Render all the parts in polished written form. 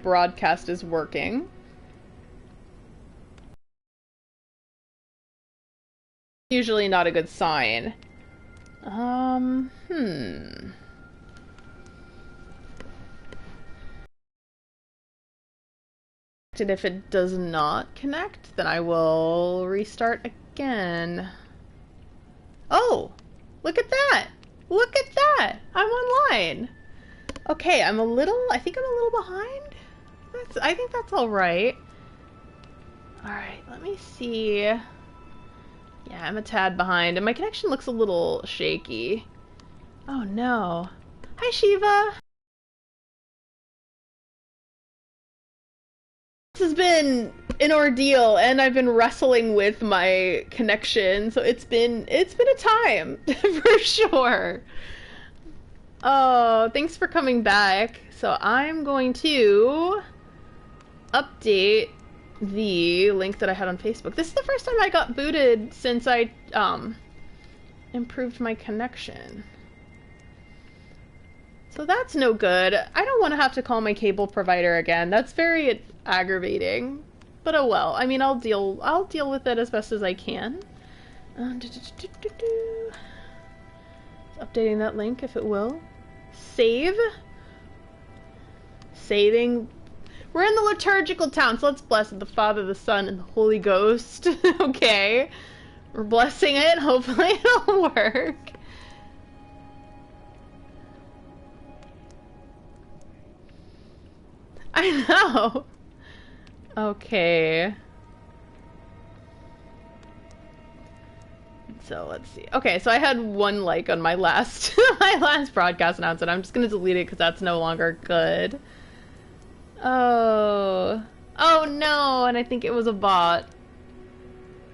broadcast is working. Usually not a good sign. And if it does not connect, then I will restart again. Oh, look at that! Look at that! I'm online! Okay, I think I'm a little behind? I think that's alright. Alright, let me see. Yeah, I'm a tad behind, and my connection looks a little shaky. Oh no. Hi, Shiva! This has been an ordeal, and I've been wrestling with my connection, so it's been a time, for sure. Oh, thanks for coming back. So I'm going to update the link that I had on Facebook. This is the first time I got booted since I improved my connection. So that's no good. I don't want to have to call my cable provider again. That's very aggravating. But oh well. I mean, I'll deal with it as best as I can. Updating that link, if it will. Save. Saving. We're in the liturgical town, so let's bless it. The Father, the Son, and the Holy Ghost. Okay. We're blessing it. Hopefully it'll work. I know. Okay. So let's see. Okay, so I had one like on my last my last broadcast announcement. I'm just gonna delete it because that's no longer good. Oh. Oh no, and I think it was a bot.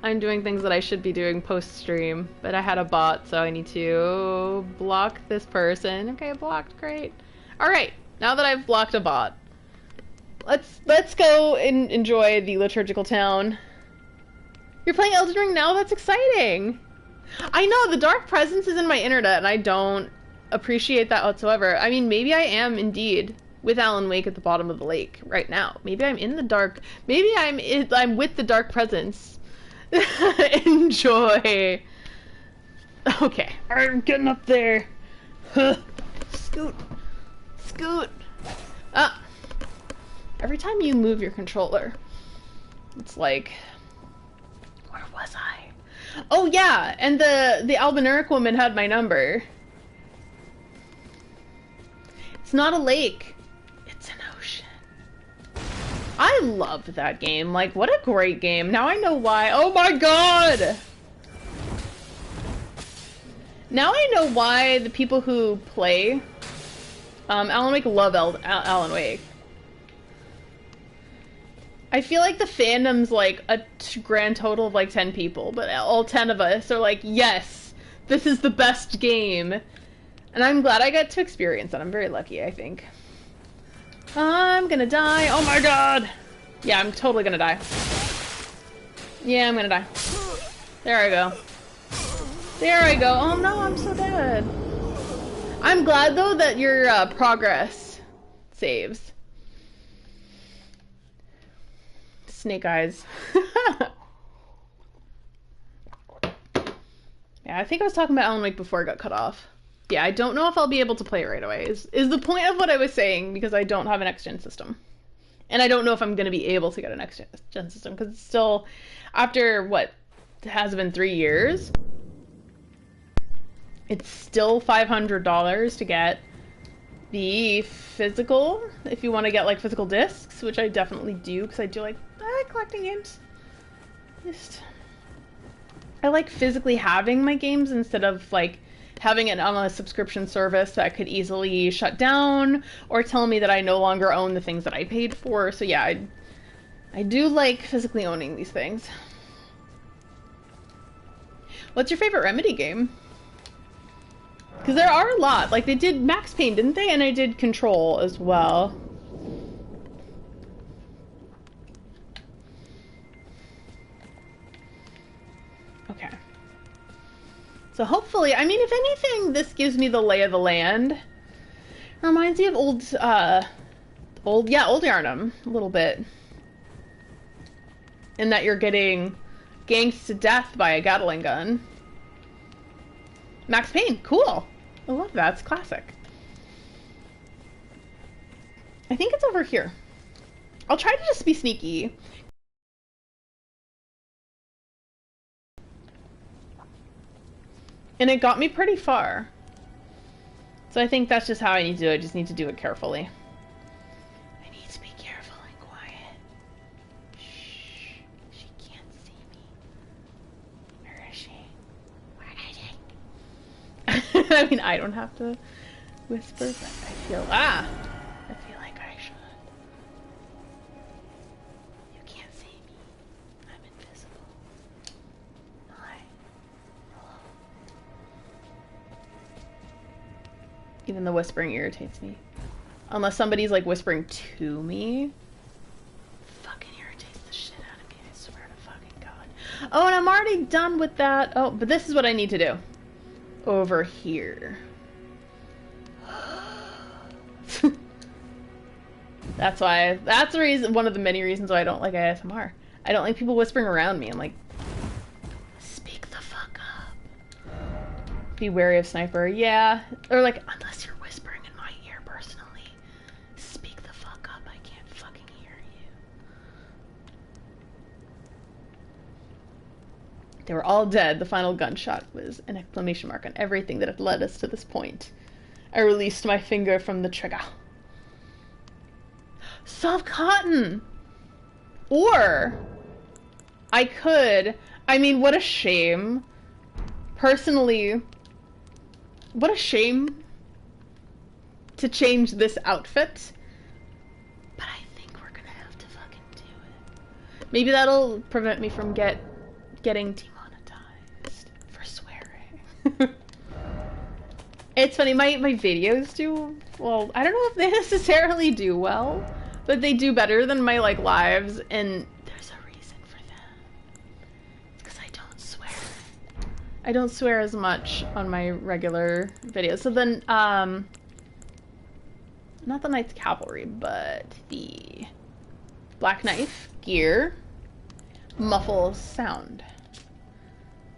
I'm doing things that I should be doing post-stream, but I had a bot, so I need to block this person. Okay, blocked, great. Alright, now that I've blocked a bot, let's go and enjoy the liturgical town. You're playing Elden Ring now? That's exciting! I know, the dark presence is in my internet, and I don't appreciate that whatsoever. I mean, maybe I am indeed with Alan Wake at the bottom of the lake right now. Maybe I'm in the dark. Maybe I'm with the dark presence. Enjoy. Okay, I'm getting up there. Scoot. Scoot. Ah. Every time you move your controller, it's like, where was I? Oh yeah, and the Albinuric woman had my number. It's not a lake, it's an ocean. I loved that game. Like, what a great game. Now I know why. Oh my god! Now I know why the people who play Alan Wake love Alan Wake. I feel like the fandom's like a grand total of like 10 people, but all 10 of us are like, yes, this is the best game. And I'm glad I got to experience that. I'm very lucky, I think. I'm gonna die. Oh my god! Yeah, I'm totally gonna die. Yeah, I'm gonna die. There I go. There I go. Oh no, I'm so dead. I'm glad though that your progress saves. Snake eyes. Yeah, I think I was talking about Alan Wake before I got cut off. Yeah, I don't know if I'll be able to play it right away, is the point of what I was saying, because I don't have an next-gen system. And I don't know if I'm going to be able to get a next-gen system, because it's still, after, what, it has been 3 years, it's still $500 to get the physical, if you want to get, like, physical discs, which I definitely do, because I like collecting games. I like physically having my games instead of, like, having it on a subscription service that could easily shut down or tell me that I no longer own the things that I paid for. So yeah, I do like physically owning these things. What's your favorite Remedy game? Because there are a lot. Like, they did Max Payne, didn't they? And I did Control as well. Okay. So hopefully, I mean, if anything, this gives me the lay of the land. Reminds me of Old Yarnum, a little bit. In that you're getting ganked to death by a Gatling gun. Max Payne, cool. I love that, it's classic. I think it's over here. I'll try to just be sneaky. And it got me pretty far. So I think that's just how I need to do it. I just need to do it carefully. I need to be careful and quiet. Shh. She can't see me. Where is she? Where is she? I mean, I don't have to whisper, but I feel... I feel like I should. You can't see me. I'm invisible. Hi. Hello. Even the whispering irritates me. Unless somebody's like whispering to me. Fucking irritates the shit out of me, I swear to fucking God. Oh, and I'm already done with that. Oh, but this is what I need to do. Over here. That's the reason, one of the many reasons why I don't like ASMR. I don't like people whispering around me. I'm like, speak the fuck up. Be wary of sniper. Yeah. Or like, unless you're whispering in my ear personally. Speak the fuck up. I can't fucking hear you. They were all dead. The final gunshot was an exclamation mark on everything that had led us to this point. I released my finger from the trigger. Soft cotton! Or I could... I mean, what a shame. Personally, what a shame to change this outfit. But I think we're gonna have to fucking do it. Maybe that'll prevent me from getting demonetized for swearing. It's funny, my videos do... Well, I don't know if they necessarily do well, but they do better than my, like, lives, and there's a reason for that. It's because I don't swear. I don't swear as much on my regular videos. So then, not the Knight's Cavalry, but the Black Knife gear muffles sound.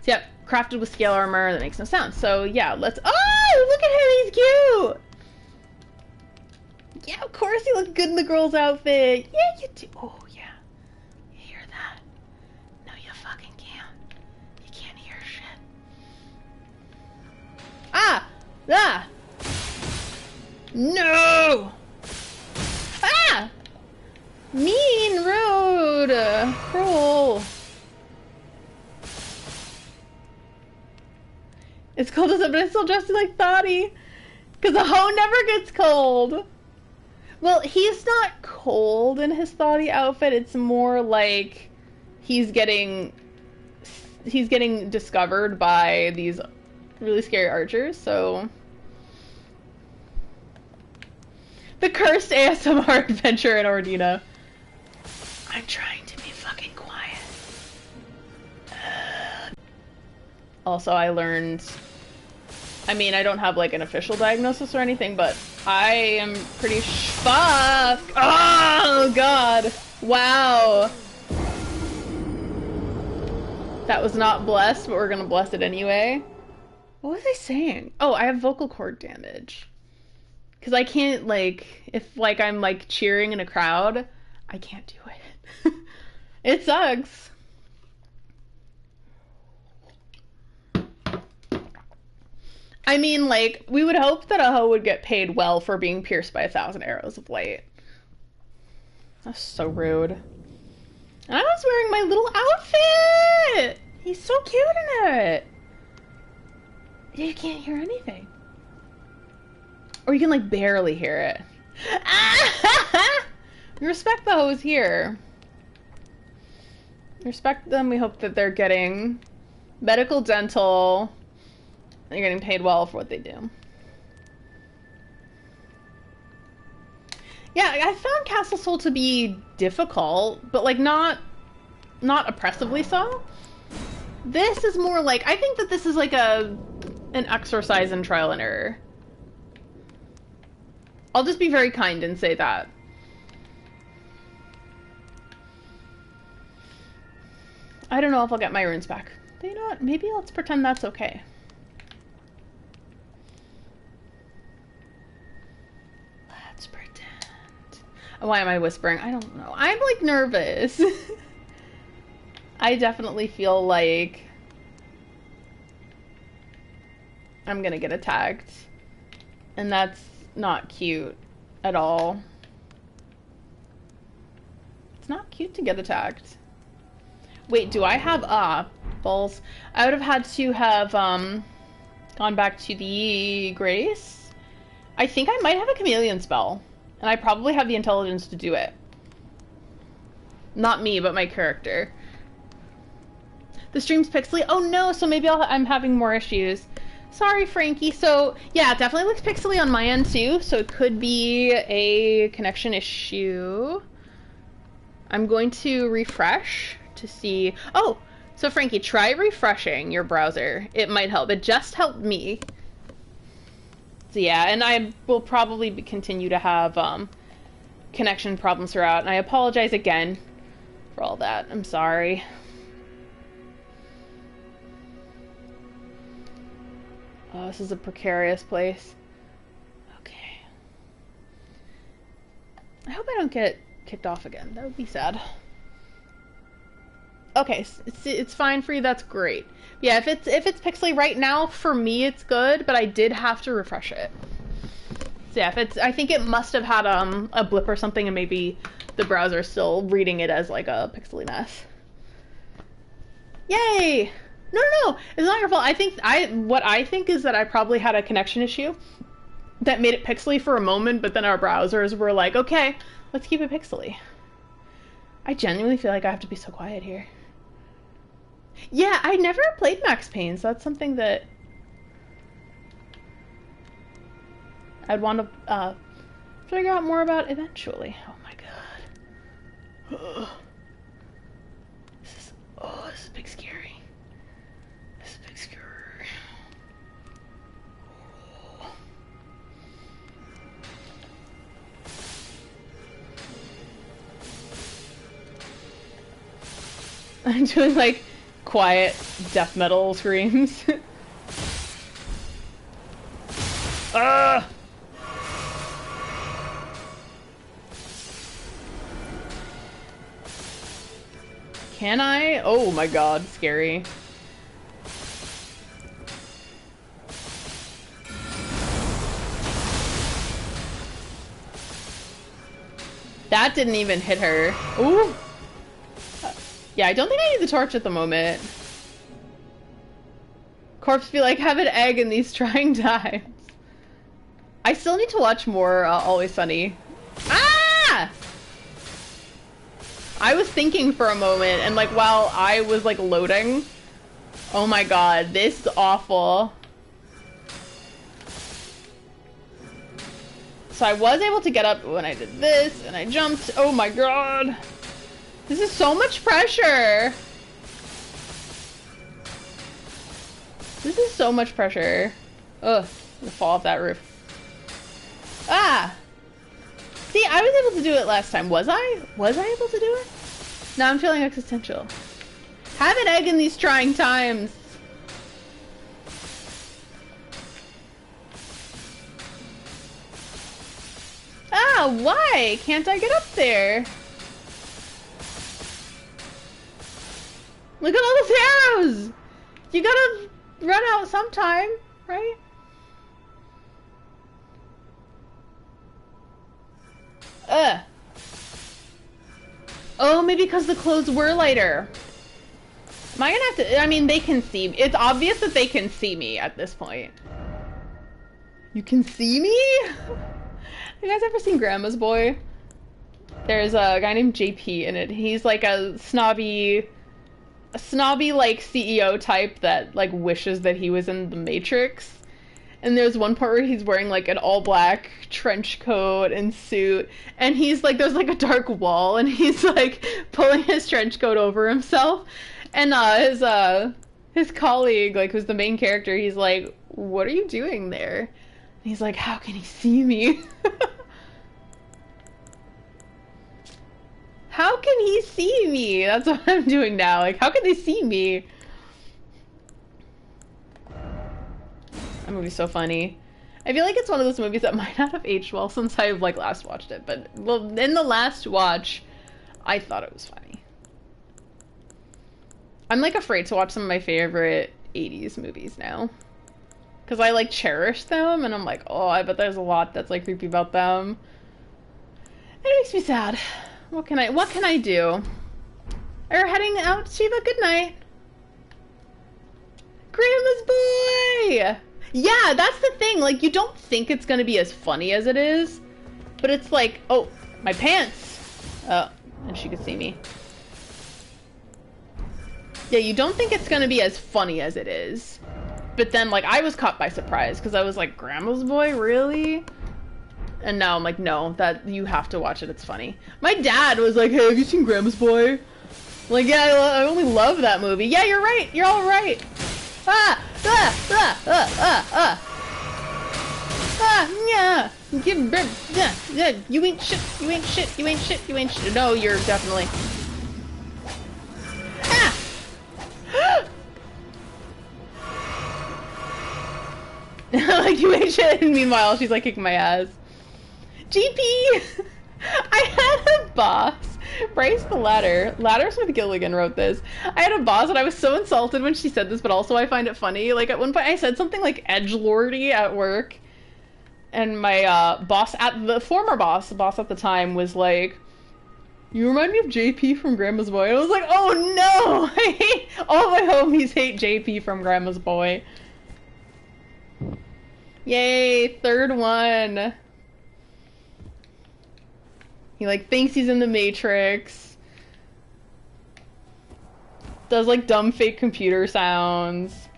So, yep, crafted with scale armor that makes no sound. So, yeah, let's... Oh, look at him, he's cute! Yeah, of course you look good in the girl's outfit. Yeah, you do. Oh, yeah. You hear that? No, you fucking can't. You can't hear shit. Ah! Ah! No! Ah! Mean, rude, cruel. It's cold as it, but it's still dressed like Thotty. Because the hoe never gets cold. Well, he's not cold in his Thotty outfit. It's more like he's getting discovered by these really scary archers, so... The cursed ASMR adventure in Ordina. I'm trying to be fucking quiet. Also, I learned... I mean, I don't have, like, an official diagnosis or anything, but I am pretty fuck! Oh, God! Wow! That was not blessed, but we're gonna bless it anyway. What was I saying? Oh, I have vocal cord damage. Because I can't, like, if, like, I'm, like, cheering in a crowd, I can't do it. It sucks. I mean, like, we would hope that a hoe would get paid well for being pierced by 1,000 arrows of light. That's so rude. And I was wearing my little outfit! He's so cute in it! You can't hear anything. Or you can, like, barely hear it. We respect the hoes here. We respect them. We hope that they're getting medical, dental... They're getting paid well for what they do. Yeah, I found Castle Soul to be difficult, but like not oppressively so. This is more like, I think that this is like an exercise in trial and error. I'll just be very kind and say that. I don't know if I'll get my runes back. But you know what? Maybe let's pretend that's okay. Let's pretend. Why am I whispering? I don't know. I'm like nervous. I definitely feel like I'm gonna get attacked. And that's not cute at all. It's not cute to get attacked. Wait, do I have balls? I would have had to have gone back to the Grace. I think I might have a chameleon spell. And I probably have the intelligence to do it. Not me, but my character. The stream's pixely. Oh no, so maybe I'm having more issues. Sorry, Frankie. So, yeah, it definitely looks pixely on my end too, so it could be a connection issue. I'm going to refresh to see... Oh! So, Frankie, try refreshing your browser. It might help. It just helped me. So, yeah, and I will probably continue to have connection problems throughout, and I apologize again for all that. I'm sorry. Oh, this is a precarious place. Okay. I hope I don't get kicked off again. That would be sad. Okay, it's fine for you. That's great. Yeah, if it's pixely right now, for me it's good, but I did have to refresh it. So yeah, I think it must have had a blip or something, and maybe the browser is still reading it as like a pixely mess. Yay! No, it's not your fault. What I think is that I probably had a connection issue that made it pixely for a moment, but then our browsers were like, okay, let's keep it pixely. I genuinely feel like I have to be so quiet here. Yeah, I never played Max Payne, so that's something that I'd want to figure out more about eventually. Oh my god. This is big scary. This is big scary. I'm doing like quiet death metal screams. Can I? Oh my god, scary. That didn't even hit her. Ooh. Yeah, I don't think I need the torch at the moment. Corpse be like, have an egg in these trying times. I still need to watch more Always Sunny. Ah! I was thinking for a moment, and like while I was like loading, oh my god, this is awful. So I was able to get up when I did this, and I jumped. Oh my god. This is so much pressure. This is so much pressure. Ugh, I'm gonna fall off that roof. Ah! See, I was able to do it last time. Was I? Was I able to do it? Now I'm feeling existential. Have an egg in these trying times. Ah, why can't I get up there? Look at all those arrows! You gotta run out sometime, right? Ugh. Oh, maybe because the clothes were lighter. Am I gonna have to... I mean, they can see me. It's obvious that they can see me at this point. You can see me? You guys ever seen Grandma's Boy? There's a guy named JP in it. He's like a snobby like CEO type that like wishes that he was in the Matrix. And there's one part where he's wearing like an all black trench coat and suit, and he's like, there's like a dark wall, and he's like pulling his trench coat over himself, and his colleague, like who's the main character, he's like, what are you doing there? And he's like, how can he see me? How can he see me? That's what I'm doing now. Like, how can they see me? That movie's so funny. I feel like it's one of those movies that might not have aged well since I've, like, last watched it. But, well, in the last watch, I thought it was funny. I'm, like, afraid to watch some of my favorite 80s movies now. Because I, like, cherish them, and I'm like, oh, I bet there's a lot that's, like, creepy about them. It makes me sad. What can I do? We're heading out, Shiva, good night. Grandma's boy! Yeah, that's the thing, like, you don't think it's gonna be as funny as it is, but it's like, oh, my pants! Oh, and she could see me. Yeah, you don't think it's gonna be as funny as it is. But then, like, I was caught by surprise, because I was like, Grandma's boy, really? And now I'm like, no, that you have to watch it, it's funny. My dad was like, hey, have you seen Grandma's Boy? Like, yeah, I only love that movie. Yeah, you're right, you're all right. Ah, ah, ah, ah, ah, ah. Ah, yeah. Yeah, you ain't shit, you ain't shit, you ain't shit, you ain't shit. No, you're definitely. Ah! Like, you ain't shit, and meanwhile, she's like kicking my ass. GP! I had a boss. Bryce the Ladder Smith Gilligan wrote this. I had a boss and I was so insulted when she said this, but also I find it funny. Like, at one point I said something like edgelordy at work, and my boss at the former boss, the boss at the time, was like, you remind me of JP from Grandma's Boy. And I was like, oh no! I hate all my homies hate JP from Grandma's Boy. Yay, third one. He, like, thinks he's in the Matrix. Does, like, dumb fake computer sounds.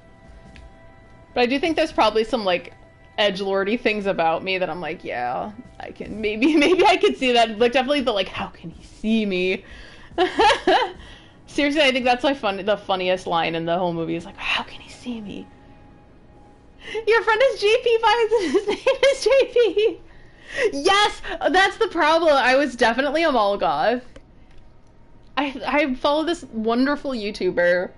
But I do think there's probably some, like, edgelordy things about me that I'm like, yeah, I can, maybe I could see that. Like, definitely the, like, how can he see me? Seriously, I think that's the funniest line in the whole movie is like, how can he see me? Your friend is JP Vines and his name is JP! Yes! That's the problem. I was definitely a mall goth. I follow this wonderful YouTuber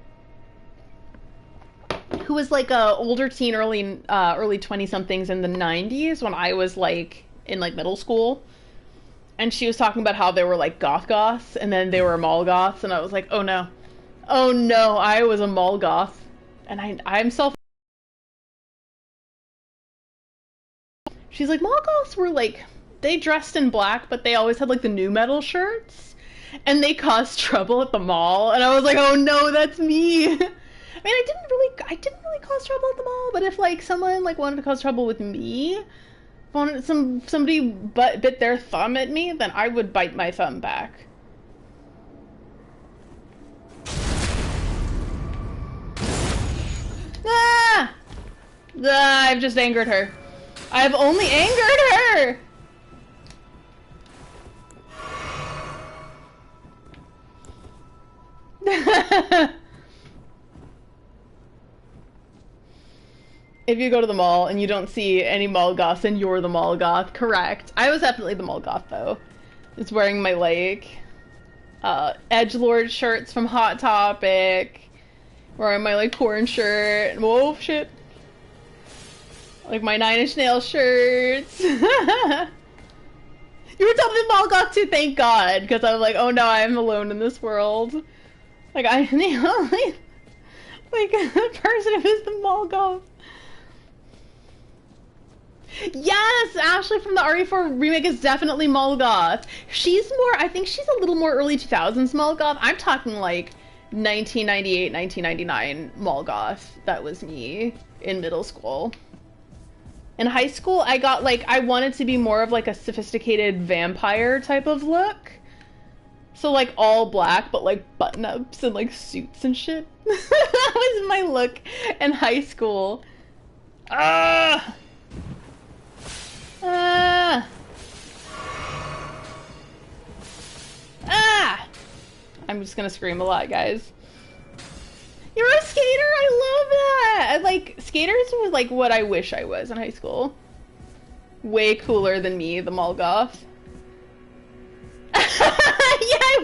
who was like a older teen, early 20-somethings in the 90s when I was like in like middle school. And she was talking about how they were like goths and then they were mall goths, and I was like, oh no. Oh no, I was a mall goth. And I'm self. She's like, mall goths were like, they dressed in black, but they always had like the new metal shirts, and they caused trouble at the mall. And I was like, oh no, that's me. I mean, I didn't really cause trouble at the mall, but if like someone like wanted to cause trouble with me, if wanted somebody bit their thumb at me, then I would bite my thumb back. Ah! Ah, I've just angered her. I've only angered her! If you go to the mall and you don't see any mall goths, then you're the mall goth. Correct. I was definitely the mall goth, though. Just wearing my, like, edgelord shirts from Hot Topic. Wearing my, like, porn shirt. Whoa, shit. Like my 9 Inch Nails shirts. You were totally mall goth too, thank God. Because I was like, oh no, I'm alone in this world. Like, I'm the only, like, person who's the mall goth. Yes! Ashley from the RE4 remake is definitely mall goth. She's more, I think she's a little more early 2000s mall goth. I'm talking like 1998, 1999 mall goth. That was me in middle school. In high school, I got, like, I wanted to be more of, like, a sophisticated vampire type of look. So, like, all black, but, like, button-ups and, like, suits and shit. That was my look in high school. Ah! Ah! Ah! I'm just gonna scream a lot, guys. You're a skater? I love that! Like, skaters was like what I wish I was in high school. Way cooler than me, the mall goth. Yeah, I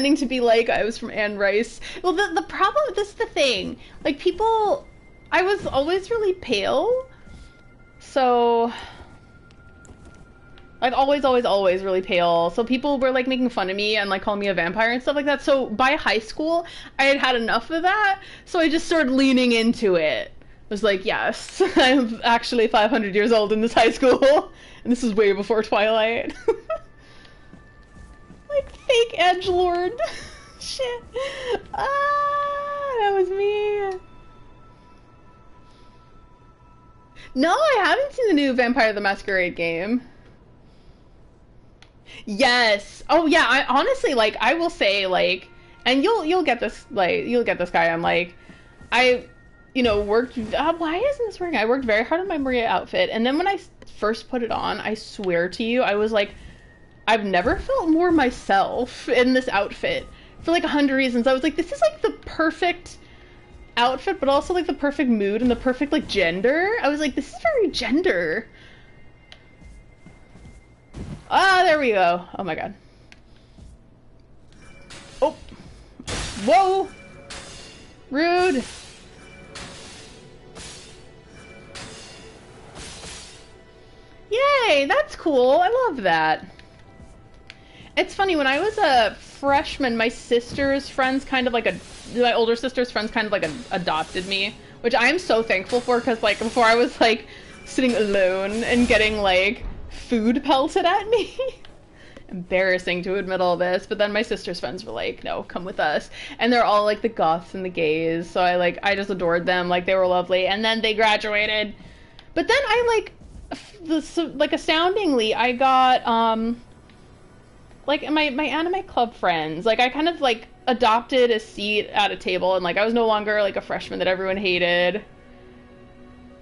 pretending to be like I was from Anne Rice. Well, the problem, this is the thing. Like, people, I was always really pale. So, like, always really pale. So people were, like, making fun of me and, like, calling me a vampire and stuff like that. So by high school, I had had enough of that. So I just started leaning into it. I was like, yes, I'm actually 500 years old in this high school. And this is way before Twilight. Like, fake edgelord. Shit. Ah, that was me. No, I haven't seen the new Vampire the Masquerade game. Yes. Oh yeah, I honestly, like, I will say, like, and you'll get this, like, you'll get this guy. I'm like, I, you know, worked, why isn't this working? I worked very hard on my Maria outfit, and then when I first put it on, I swear to you, I was like, I've never felt more myself in this outfit for like 100 reasons. I was like, this is like the perfect outfit, but also like the perfect mood and the perfect like gender. I was like, this is very gender. Ah, there we go. Oh my god. Oh. Whoa. Rude. Yay, that's cool. I love that. It's funny, when I was a freshman, my sister's friends kind of like my older sister's friends kind of like adopted me, which I'm so thankful for, because like before I was like sitting alone and getting like food pelted at me. Embarrassing to admit all this, but then my sister's friends were like, no, come with us. And they're all like the goths and the gays, so I just adored them. Like, they were lovely. And then they graduated. But then like astoundingly, I got like my anime club friends, like I kind of like adopted a seat at a table, and like I was no longer like a freshman that everyone hated.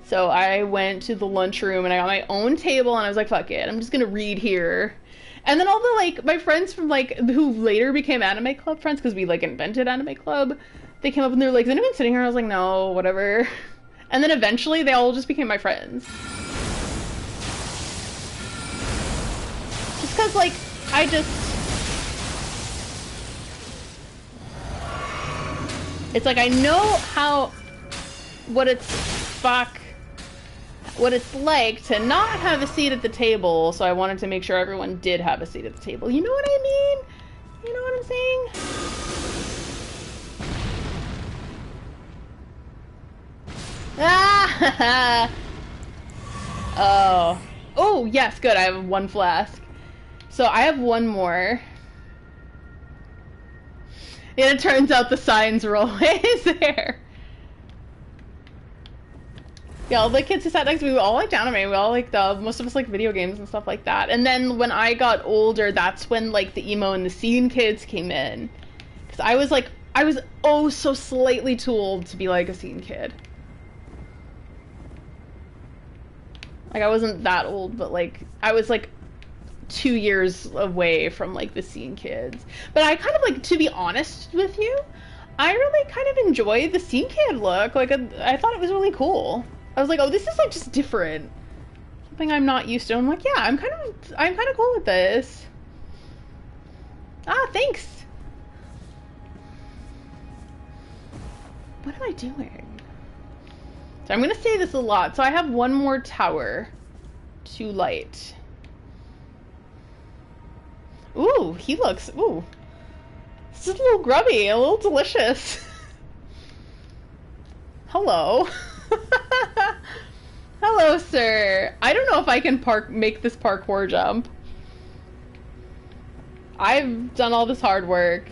So I went to the lunchroom and I got my own table, and I was like, fuck it, I'm just gonna read here. And then all the like my friends from like who later became anime club friends, because we like invented anime club, they came up and they were like, is anyone sitting here? I was like, no, whatever. And then eventually they all just became my friends. Just because like I just, it's like I know what it's like to not have a seat at the table, so I wanted to make sure everyone did have a seat at the table. You know what I mean? You know what I'm saying? Ah! Oh. Oh, yes, good. I have one flask. So I have one more. And it turns out the signs were always there. Yeah, all the kids who sat next to me, we all liked anime. We all liked, most of us liked video games and stuff like that. And then when I got older, that's when like the emo and the scene kids came in. Because I was oh so slightly too old to be like a scene kid. Like, I wasn't that old, but like I was like 2 years away from like the scene kids. But I kind of like, to be honest with you, I really kind of enjoyed the scene kid look. Like, I thought it was really cool. I was like, oh, this is like just different. Something I'm not used to. I'm like, yeah, I'm kind of cool with this. Ah, thanks. What am I doing? So I'm gonna say this a lot. So I have one more tower to light. Ooh, he looks, ooh. This is a little grubby, a little delicious. Hello. Hello, sir. I don't know if I can make this parkour jump. I've done all this hard work.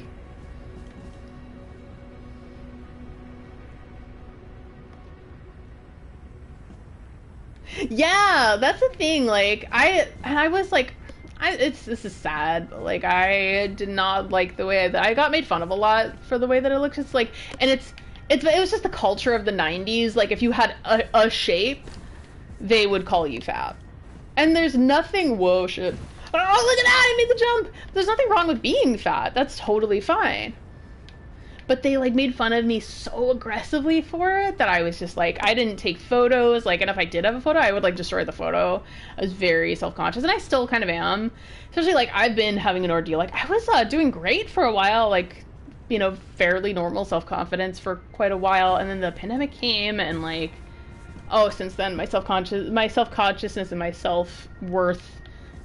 Yeah, that's the thing. Like, I was like, this is sad, but like I did not like the way that I got made fun of a lot for the way that it looks. It's like, and it was just the culture of the 90s. Like, if you had a shape, they would call you fat. And there's nothing, whoa, shit. Oh, look at that, I made the jump. There's nothing wrong with being fat. That's totally fine. but they like made fun of me so aggressively for it that I was just like, I didn't take photos, like, and if I did have a photo, I would like destroy the photo. I was very self-conscious, and I still kind of am, especially like I've been having an ordeal. Like I was doing great for a while, like, you know, fairly normal self-confidence for quite a while, and then the pandemic came, and like, oh, since then my self-consciousness and my self-worth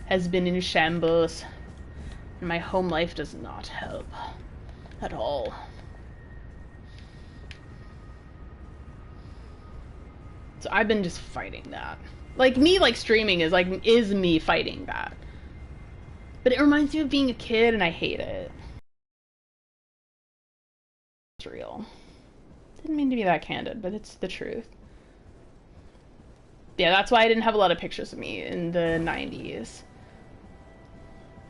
has been in shambles, and my home life does not help at all. So I've been just fighting that. Like me, like streaming is me fighting that. But it reminds me of being a kid, and I hate it. It's real. Didn't mean to be that candid, but it's the truth. Yeah, that's why I didn't have a lot of pictures of me in the 90s.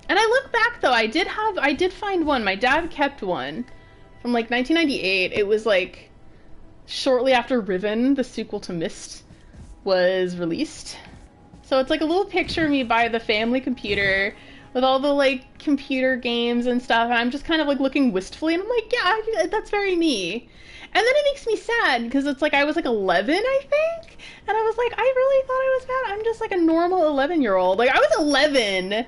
And I look back though, I did find one. My dad kept one from like 1998. It was like shortly after Riven, the sequel to Myst, was released. So it's like a little picture of me by the family computer with all the like computer games and stuff, and I'm just kind of like looking wistfully, and I'm like, yeah, that's very me. And then it makes me sad because it's like I was like 11, I think, and I was like, I really thought I was bad. I'm just like a normal 11-year-old. Like I was 11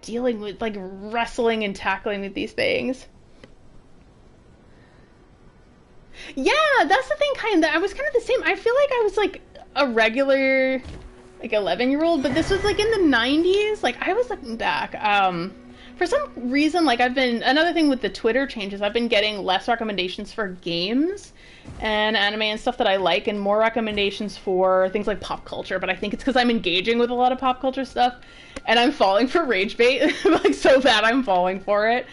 dealing with like wrestling and tackling with these things. Yeah, that's the thing, kind of. I was kind of the same. I feel like I was like a regular like 11-year-old, but this was like in the 90s. Like I was looking back, for some reason, like I've been, another thing with the Twitter changes, I've been getting less recommendations for games and anime and stuff that I like, and more recommendations for things like pop culture. But I think it's because I'm engaging with a lot of pop culture stuff, and I'm falling for rage bait like so bad. I'm falling for it,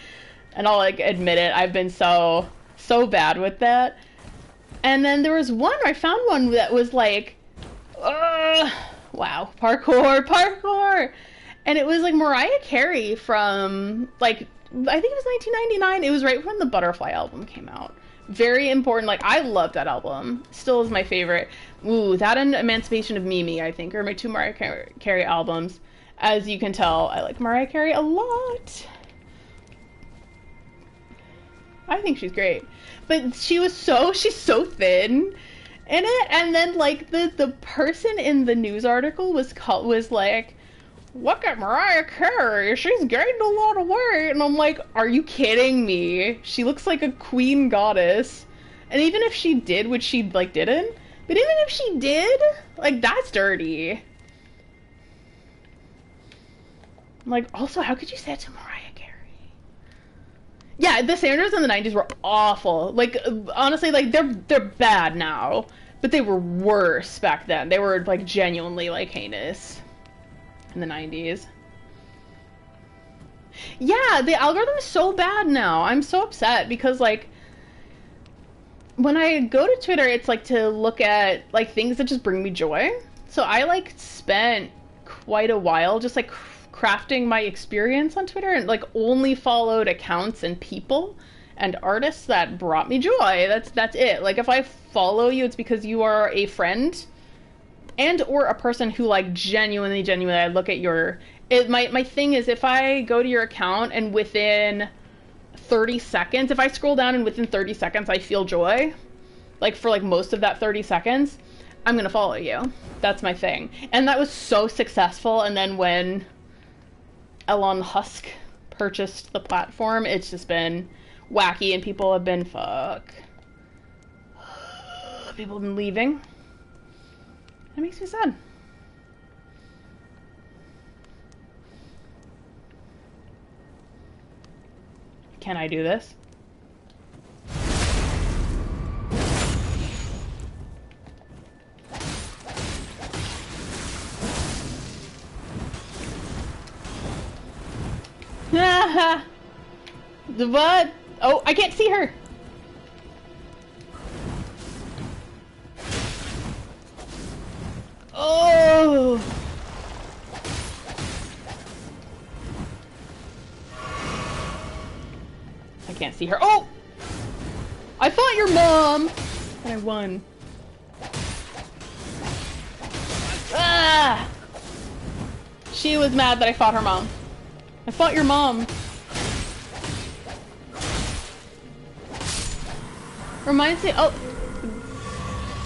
and I'll like admit it. I've been so bad with that. And then there was one where I found one that was like, wow, parkour. And it was like Mariah Carey from like, I think it was 1999. It was right when the Butterfly album came out. Very important. Like I love that album. Still is my favorite. Ooh, that and Emancipation of Mimi, I think, are my two Mariah Carey albums. As you can tell, I like Mariah Carey a lot. I think she's great. But she's so thin in it. And then like the person in the news article was like, look at Mariah Carey, she's gained a lot of weight. And I'm like, are you kidding me? She looks like a queen goddess. And even if she did, which she like didn't, but even if she did, like that's dirty. Like, also, how could you say it to Mariah Carey? Yeah, the standards in the 90s were awful. Like, honestly, like they're bad now, but they were worse back then. They were like genuinely like heinous in the 90s. Yeah, the algorithm is so bad now. I'm so upset because like when I go to Twitter, it's like to look at like things that just bring me joy. So I like spent quite a while just like crafting my experience on Twitter, and like only followed accounts and people and artists that brought me joy. That's it. Like if I follow you, it's because you are a friend and or a person who like genuinely I look at your my thing is, if I go to your account and within 30 seconds, if I scroll down and within 30 seconds I feel joy, like for like most of that 30 seconds, I'm gonna follow you. That's my thing. And that was so successful. And then when Elon Musk purchased the platform, it's just been wacky, and people have been people have been leaving. That makes me sad. Can I do this? What? Oh, I can't see her. Oh. I can't see her. Oh! I fought your mom! And I won. Ah! She was mad that I fought her mom. I fought your mom. Reminds me. Oh,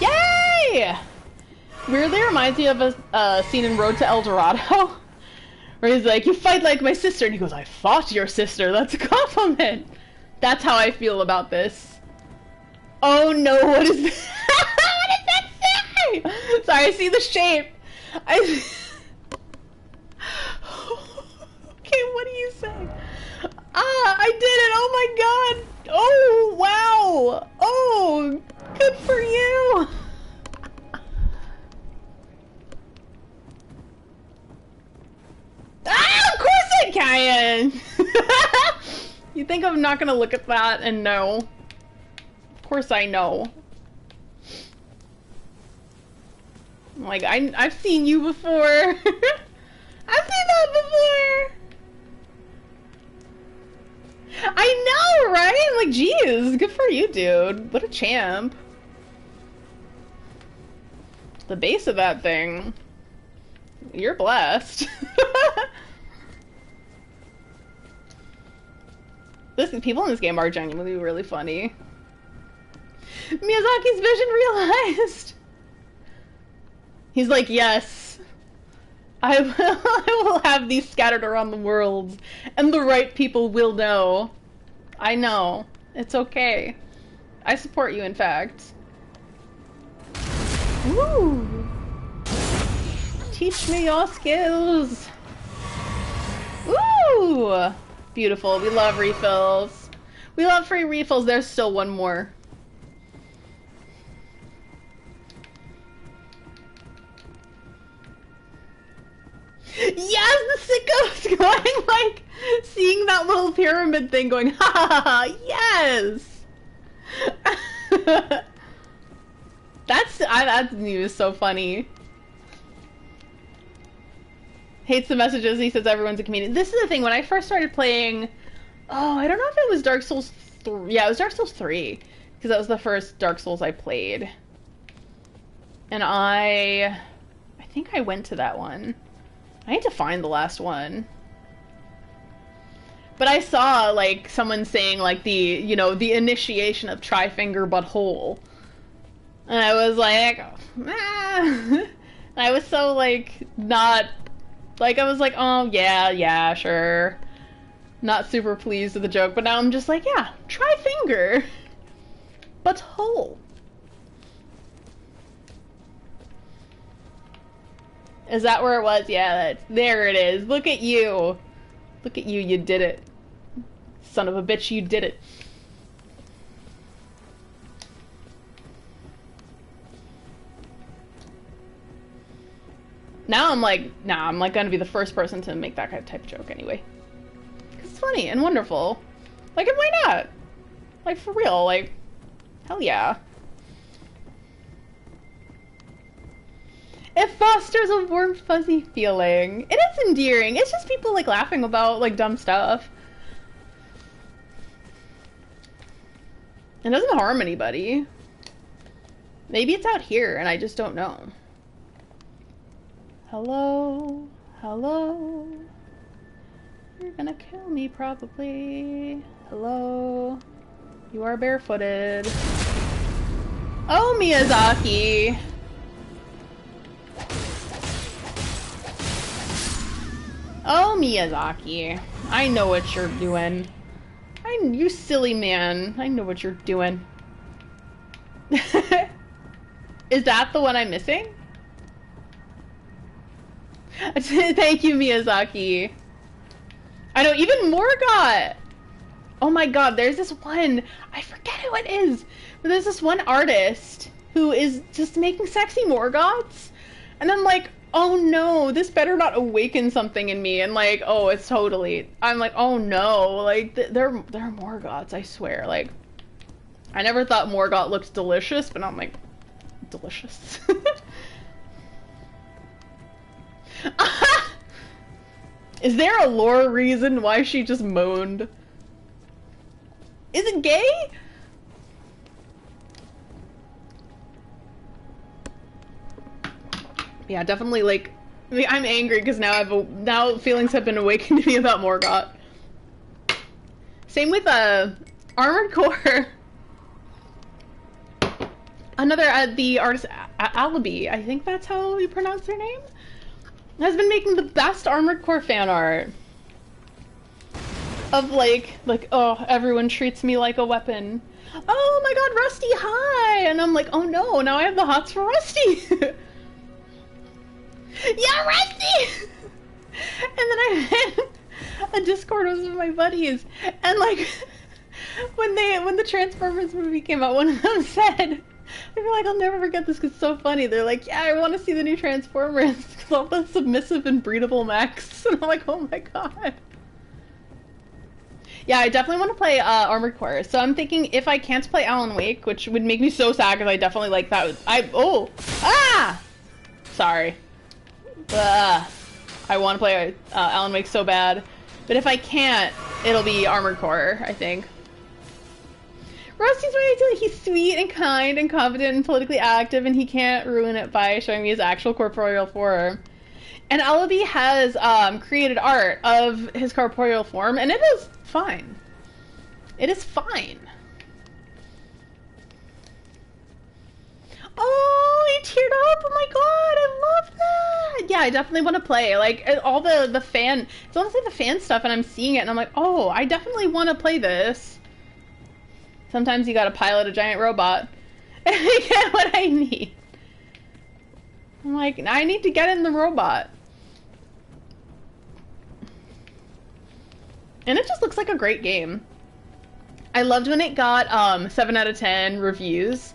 yay! Weirdly reminds me of a scene in Road to El Dorado, where he's like, "You fight like my sister," and he goes, "I fought your sister." That's a compliment. That's how I feel about this. Oh no! What is that? What does that say? Sorry, I see the shape. Okay, what do you say? Ah, I did it! Oh my god! Oh, wow! Oh, good for you! Ah, of course I can! You think I'm not gonna look at that and know? Of course I know. Like, I've seen you before. I've seen that before. I know, right? Like, geez, good for you, dude. What a champ. The base of that thing. You're blessed. Listen, people in this game are genuinely really funny. Miyazaki's vision realized. He's like, yes. I will have these scattered around the world, and the right people will know. I know. It's okay. I support you, in fact. Woo! Teach me your skills! Woo! Beautiful. We love refills. We love free refills. There's still one more. Yes, the sicko's going, like, seeing that little pyramid thing going, ha ha ha, yes! That news is so funny. Hates the messages, he says everyone's a comedian. This is the thing, when I first started playing, oh, I don't know if it was Dark Souls 3, yeah, it was Dark Souls 3, because that was the first Dark Souls I played. And I think I went to that one. I need to find the last one. But I saw, like, someone saying, like, the initiation of Tri-Finger Butthole. And I was like, ah. And I was so, like, not, like, I was like, oh, yeah, sure. Not super pleased with the joke, but now I'm just like, yeah, Tri-Finger Butthole. Is that where it was? Yeah, there it is. Look at you. Look at you, you did it. Son of a bitch, you did it. Now I'm like, nah, I'm like gonna be the first person to make that kind of type of joke anyway. 'Cause it's funny and wonderful. Like, and why not? Like, for real, like, hell yeah. It fosters a warm, fuzzy feeling. It is endearing. It's just people, like, laughing about, like, dumb stuff. It doesn't harm anybody. Maybe it's out here, and I just don't know. Hello? Hello? You're gonna kill me, probably. Hello? You are barefooted. Oh, Miyazaki! Oh, Miyazaki. I know what you're doing. You silly man. I know what you're doing. Is that the one I'm missing? Thank you, Miyazaki. I know, even Morgot! Oh my god, there's this one, I forget who it is, but there's this one artist who is just making sexy Morgots, and I'm like, oh no, this better not awaken something in me, and like, oh, it's totally, I'm like, oh no, like, they're Morgots, I swear, like, I never thought Morgot looked delicious, but I'm like, delicious. Is there a lore reason why she just moaned? Is it gay? Yeah, definitely, like, I mean, I'm angry because now feelings have been awakened to me about Morgot. Same with Armored Core. Another, the artist Alibi, I think that's how you pronounce their name, has been making the best Armored Core fan art. Of like, oh, everyone treats me like a weapon. Oh my god, Rusty, hi! And I'm like, oh no, now I have the hots for Rusty! Yeah, Rusty! And then I had a Discord with some of my buddies, and like, when the Transformers movie came out, one of them said, I feel like I'll never forget this because it's so funny. They're like, yeah, I want to see the new Transformers because all the submissive and breedable mechs. And I'm like, oh my god. Yeah, I definitely want to play Armored Core. So I'm thinking if I can't play Alan Wake, which would make me so sad because I definitely like that. Sorry. I want to play Alan Wake so bad. But if I can't, it'll be Armored Core, I think. Rusty's ready to, he's sweet and kind and confident and politically active, and he can't ruin it by showing me his actual corporeal form. And Alibi has created art of his corporeal form, and it is fine. It is fine. Oh, he teared up! Oh my god, I love that! Yeah, I definitely want to play. Like, all the fan... It's honestly the fan stuff, and I'm seeing it, and I'm like, oh, I definitely want to play this. Sometimes you gotta pilot a giant robot. And I get what I need. I'm like, I need to get in the robot. And it just looks like a great game. I loved when it got 7 out of 10 reviews.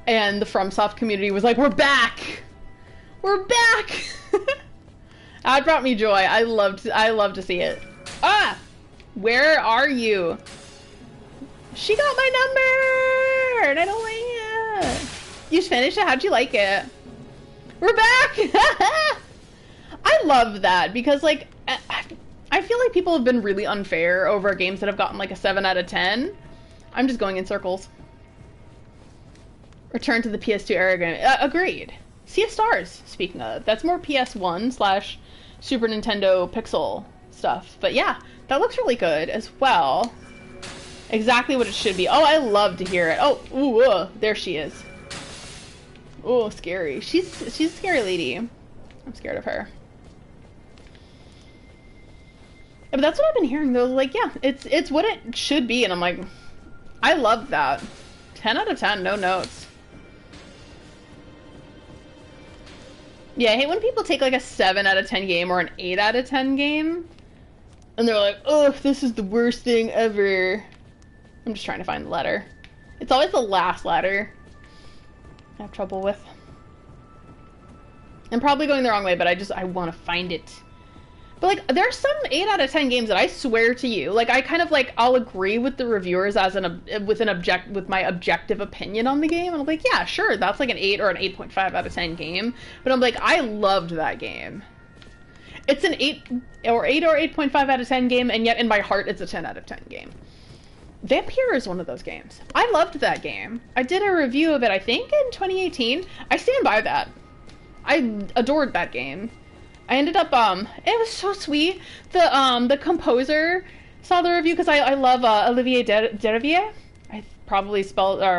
And the FromSoft community was like, we're back! We're back! That brought me joy. I love to see it. Ah! Where are you? She got my number! And I don't like it. You finished it? How'd you like it? We're back! I love that because, like, I feel like people have been really unfair over games that have gotten like a 7 out of 10. I'm just going in circles. Return to the PS2 era game. Agreed. Sea of Stars, speaking of. That's more PS1 / Super Nintendo Pixel stuff. But yeah, that looks really good as well. Exactly what it should be. Oh, I love to hear it. Oh, ooh, there she is. Oh, scary. She's a scary lady. I'm scared of her. But that's what I've been hearing though. Like, yeah, it's what it should be, and I'm like, I love that. 10 out of 10, no notes. Yeah, I hate when people take like a 7 out of 10 game or an 8 out of 10 game, and they're like, oh, this is the worst thing ever. I'm just trying to find the letter. It's always the last letter I have trouble with. I'm probably going the wrong way, but I want to find it. But like, there's some 8 out of 10 games that I swear to you, like, I kind of like, I'll agree with the reviewers as with my objective opinion on the game, and I'm like, yeah, sure, that's like an 8 or an 8.5 out of 10 game, but I'm like, I loved that game. It's an 8 or 8.5 out of 10 game, and yet in my heart, it's a 10 out of 10 game. Vampire is one of those games. I loved that game. I did a review of it, I think, in 2018. I stand by that. I adored that game. I ended up, it was so sweet. The composer saw the review because I love Olivier Derivière. I probably spelled, or...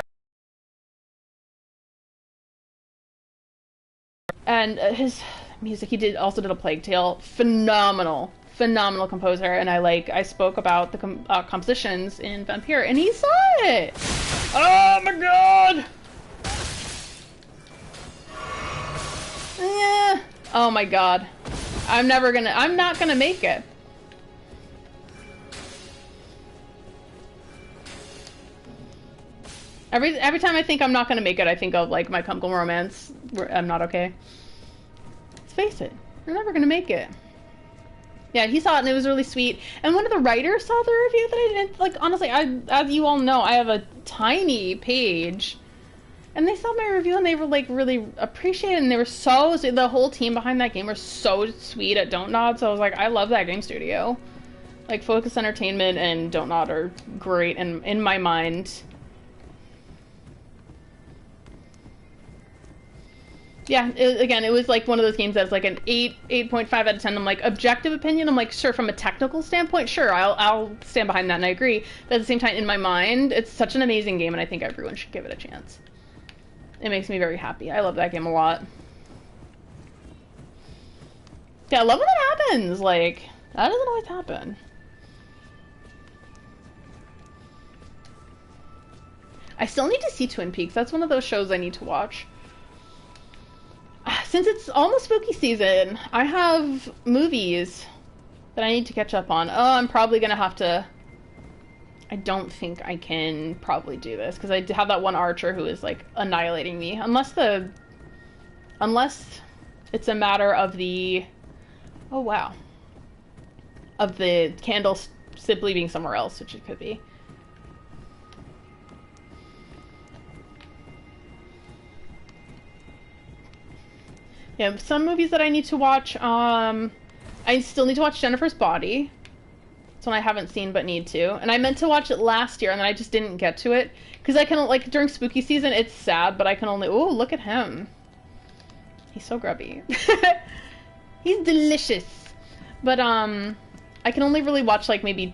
And his music, he also did a Plague Tale. Phenomenal composer, and I spoke about the compositions in Vampire, and he saw it! Oh my god! Yeah. Oh my god. I'm not gonna make it. Every time I think I'm not gonna make it, I think of like My Chemical Romance, where I'm not okay. Let's face it, you're never gonna make it. Yeah, he saw it and it was really sweet. And one of the writers saw the review that I did. Like, honestly, as you all know, I have a tiny page. And they saw my review and they were like really appreciated, and they were so, the whole team behind that game were so sweet at Don't Nod. So I was like, I love that game studio. Like, Focus Entertainment and Don't Nod are great in my mind. Yeah, again, it was like one of those games that's like an 8.5 out of 10. I'm like, objective opinion, I'm like, sure, from a technical standpoint, sure, I'll stand behind that and I agree. But at the same time, in my mind, it's such an amazing game and I think everyone should give it a chance. It makes me very happy. I love that game a lot. Yeah, I love when that happens. Like, that doesn't always happen. I still need to see Twin Peaks. That's one of those shows I need to watch. Since it's almost spooky season, I have movies that I need to catch up on. Oh, I'm probably gonna have to... I don't think I can probably do this, because I have that one archer who is, like, annihilating me. Unless it's a matter of the... Oh, wow. Of the candle simply being somewhere else, which it could be. Yeah, some movies that I need to watch, I still need to watch Jennifer's Body. It's one I haven't seen but need to. And I meant to watch it last year, and then I just didn't get to it. Because I can, like, during spooky season, it's sad, but I can only... Ooh, look at him. He's so grubby. He's delicious. But, I can only really watch, like, maybe,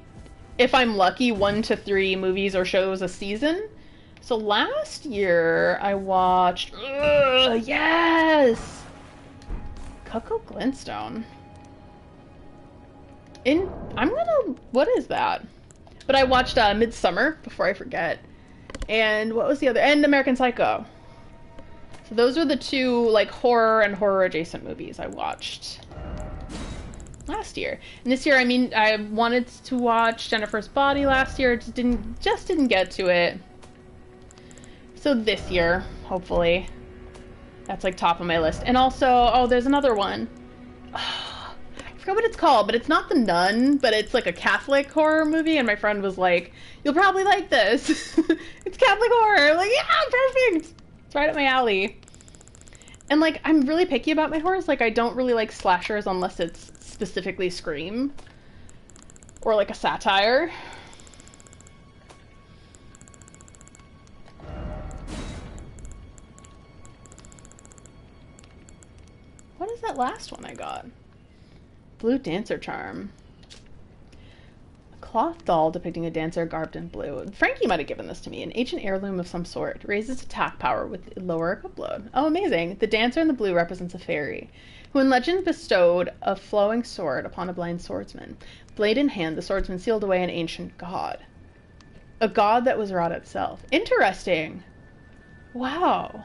if I'm lucky, 1 to 3 movies or shows a season. So last year, I watched... Yes! Coco Glintstone. What is that? But I watched Midsummer before I forget. And what was the other? And American Psycho. So those were the 2 like horror and horror adjacent movies I watched last year. And this year, I mean, I wanted to watch Jennifer's Body last year, just didn't get to it. So this year, hopefully. That's like top of my list. And also, oh, there's another one. I forgot what it's called, but it's not The Nun, but it's like a Catholic horror movie, and my friend was like, you'll probably like this. It's Catholic horror. I'm like, yeah, perfect. It's right up my alley. And like, I'm really picky about my horrors. Like, I don't really like slashers unless it's specifically Scream. Or like a satire. What is that last one I got? Blue Dancer Charm. A cloth doll depicting a dancer garbed in blue. Frankie might have given this to me. An ancient heirloom of some sort. Raises attack power with lower upload. Oh, amazing. The dancer in the blue represents a fairy, who in legend bestowed a flowing sword upon a blind swordsman. Blade in hand, the swordsman sealed away an ancient god. A god that was rot itself. Interesting. Wow.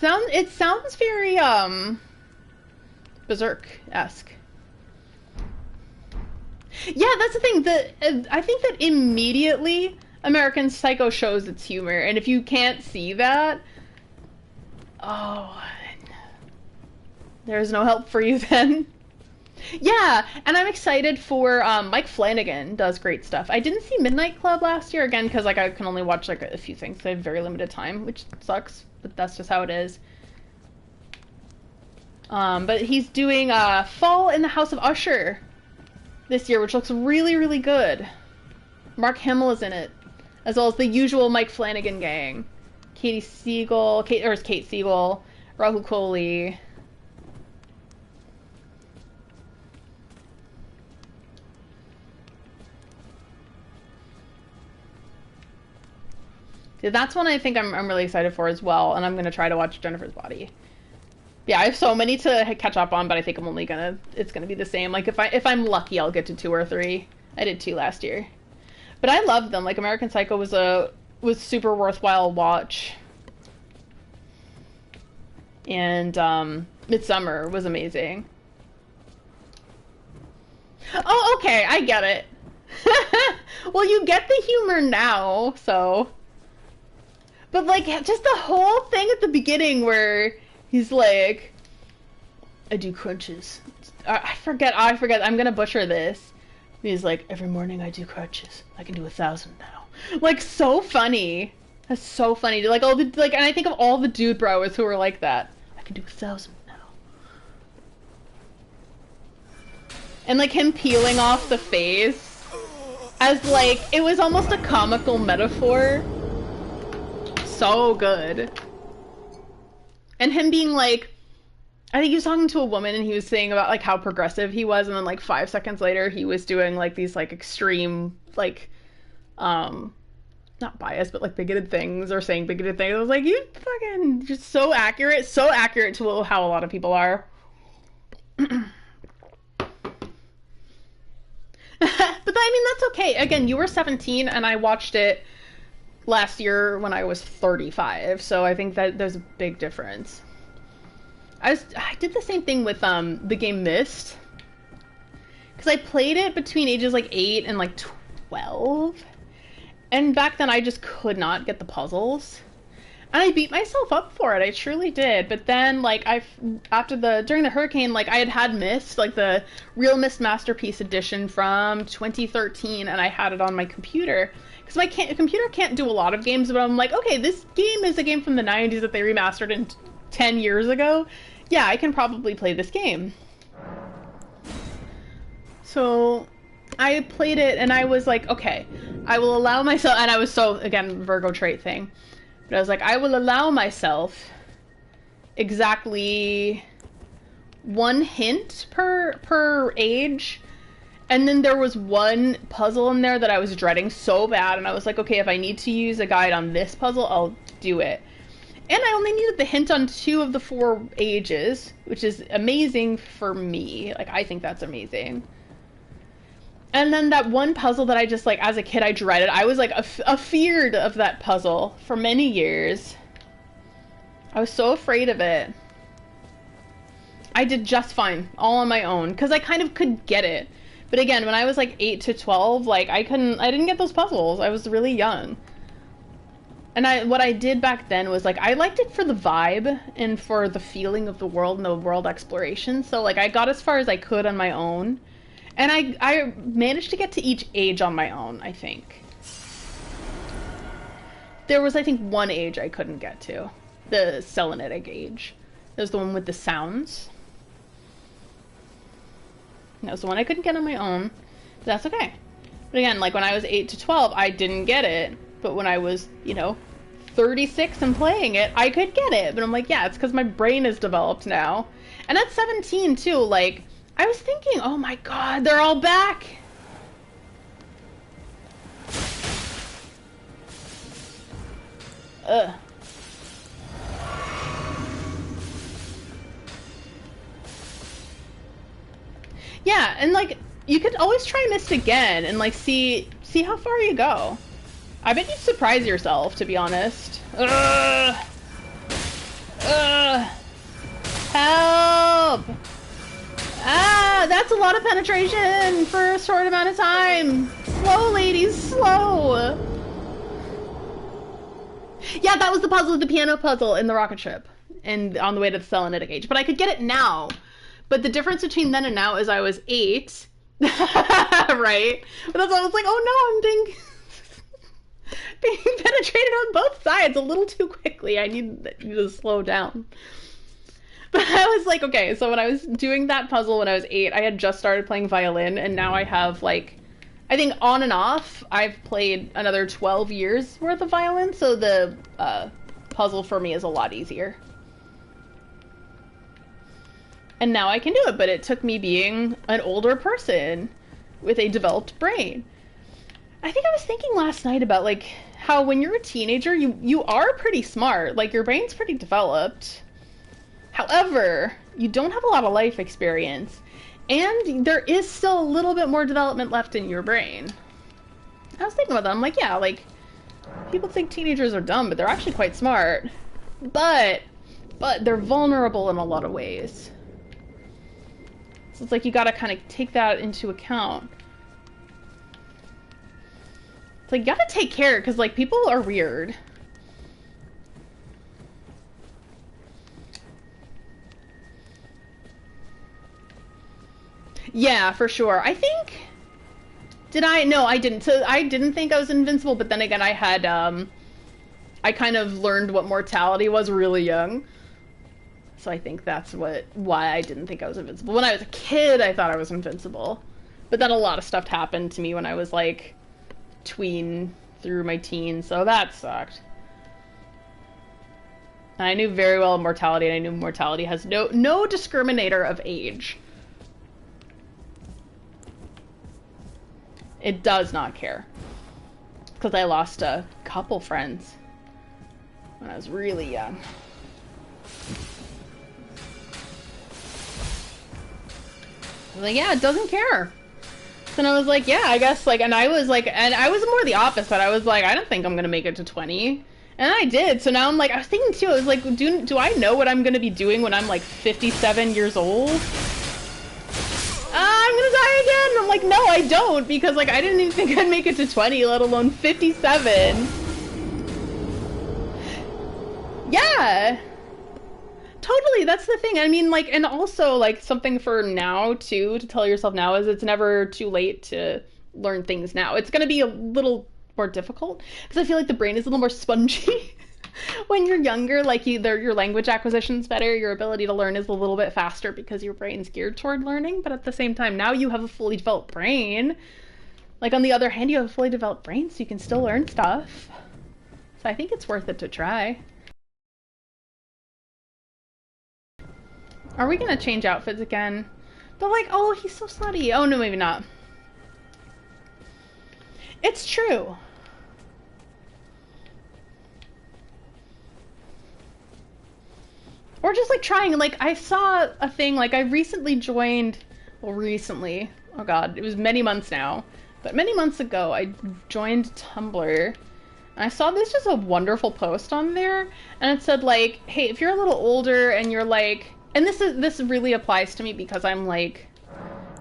It sounds very, Berserk-esque. Yeah, that's the thing. I think that immediately American Psycho shows its humor, and if you can't see that, oh, there's no help for you then. Yeah, and I'm excited for, Mike Flanagan does great stuff. I didn't see Midnight Club last year, again, because, like, I can only watch, like, a few things. I have very limited time, which sucks, but that's just how it is. But he's doing, Fall in the House of Usher this year, which looks really, really good. Mark Hamill is in it, as well as the usual Mike Flanagan gang. Kate Siegel, Rahul Kohli. Yeah, that's one I think I'm really excited for as well, and I'm gonna try to watch Jennifer's Body. Yeah, I have so many to catch up on, but I think it's gonna be the same. Like if I'm lucky, I'll get to 2 or 3. I did 2 last year, but I loved them. Like American Psycho was super worthwhile watch, and Midsummer was amazing. Oh, okay, I get it. Well, you get the humor now, so. But, like, just the whole thing at the beginning where he's like, I do crunches. I forget. I'm gonna butcher this. He's like, every morning I do crunches. I can do 1,000 now. Like, so funny. That's so funny. Like, and I think of all the dude broers who are like that. I can do 1,000 now. And, like, him peeling off the face as, like, it was almost a comical metaphor. So good. And him being like, I think he was talking to a woman and he was saying about like how progressive he was, and then like 5 seconds later he was doing like these like extreme like not biased, but like bigoted things or saying bigoted things. I was like, you fucking just so accurate to how a lot of people are. But I mean, that's okay. Again, you were 17 and I watched it last year when I was 35, so I think that there's a big difference. I did the same thing with the game Myst, because I played it between ages like 8 and like 12, and back then I just could not get the puzzles, and I beat myself up for it. I truly did. But then like during the hurricane, like I had Myst, like the Real Myst Masterpiece Edition from 2013, and I had it on my computer. Because my computer can't do a lot of games, but I'm like, okay, this game is a game from the 90s that they remastered in 10 years ago. Yeah, I can probably play this game. So I played it and I was like, okay, I will allow myself, and I was so, again, Virgo trait thing, but I was like, I will allow myself exactly one hint per age. And then there was one puzzle in there that I was dreading so bad, and I was like, okay, if I need to use a guide on this puzzle, I'll do it. And I only needed the hint on 2 of the 4 ages, which is amazing for me. Like, I think that's amazing. And then that one puzzle that I just, like, as a kid, I dreaded. I was, like, afeared of that puzzle for many years. I was so afraid of it. I did just fine, all on my own, because I kind of could get it. But again, when I was like 8 to 12, like I didn't get those puzzles. I was really young. And what I did back then was like, I liked it for the vibe and for the feeling of the world and the world exploration. So like I got as far as I could on my own. And I managed to get to each age on my own, I think. There was, I think, one age I couldn't get to. The Selenitic age. There's the one with the sounds. That was the one I couldn't get on my own. But that's okay. But again, like when I was 8 to 12, I didn't get it. But when I was, 36 and playing it, I could get it. But I'm like, yeah, it's because my brain is developed now. And at 17 too, like, I was thinking, oh my god, they're all back. Ugh. Yeah, and like, you could always try Myst again and like see how far you go. I bet you'd surprise yourself, to be honest. Ugh. Ugh. Help! Ah, that's a lot of penetration for a short amount of time. Slow, ladies, slow. Yeah, that was the puzzle, the piano puzzle in the rocket ship, and on the way to the Selenitic age. But I could get it now. But the difference between then and now is I was 8, right? But that's why I was like, oh no, I'm being penetrated on both sides a little too quickly. I need to slow down. But I was like, okay, so when I was doing that puzzle when I was 8, I had just started playing violin, and now I have, like, I think on and off, I've played another 12 years worth of violin, so the puzzle for me is a lot easier. And now I can do it, but it took me being an older person with a developed brain. I think I was thinking last night about, like, how when you're a teenager, you are pretty smart. Like, your brain's pretty developed. However, you don't have a lot of life experience. And there is still a little bit more development left in your brain. I was thinking about that. I'm like, yeah, like, people think teenagers are dumb, but they're actually quite smart. But they're vulnerable in a lot of ways. So it's like you gotta kind of take that into account. It's like, you gotta take care, because, like, people are weird. Yeah, for sure. I think... Did I? No, I didn't. So I didn't think I was invincible, but then again, I had, I kind of learned what mortality was really young. So I think that's why I didn't think I was invincible. When I was a kid, I thought I was invincible. But then a lot of stuff happened to me when I was, like, tween through my teens, so that sucked. And I knew very well mortality, and I knew mortality has no discriminator of age. It does not care. because I lost a couple friends when I was really young. I was like, yeah, it doesn't care. And I was like, yeah, I guess, like, and I was more the opposite. I was like, I don't think I'm gonna make it to 20. And I did. So now I'm like, I was thinking too, I was like, do I know what I'm gonna be doing when I'm like 57 years old? I'm gonna die again. I'm like, no, I don't, because like I didn't even think I'd make it to 20, let alone 57. Yeah. Totally, that's the thing. I mean, like, and also, like, something for now, too, to tell yourself now is it's never too late to learn things now. It's going to be a little more difficult, because I feel like the brain is a little more spongy when you're younger. Like, your language acquisition's better, your ability to learn is a little bit faster because your brain's geared toward learning, but at the same time, now you have a fully developed brain. Like, on the other hand, you have a fully developed brain, so you can still learn stuff. So I think it's worth it to try. Are we gonna change outfits again? But like, oh, he's so slutty. Oh, no, maybe not. It's true. Or just like trying, like I saw a thing, like I recently joined, well recently, oh god, it was many months now, but many months ago I joined Tumblr, and I saw this just a wonderful post on there, and it said like, hey, if you're a little older and you're like, and this really applies to me because I'm like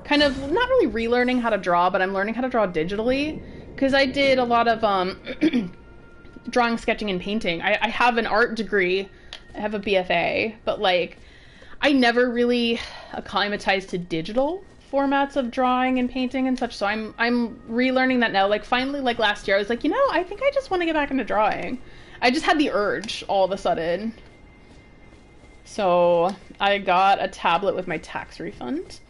kind of not really relearning how to draw, but I'm learning how to draw digitally because I did a lot of drawing, sketching, and painting. I have an art degree. I have a BFA, but like I never really acclimatized to digital formats of drawing and painting and such, so I'm relearning that now. Like finally, like last year I was like, you know, I think I just want to get back into drawing. I just had the urge all of a sudden. So I got a tablet with my tax refund,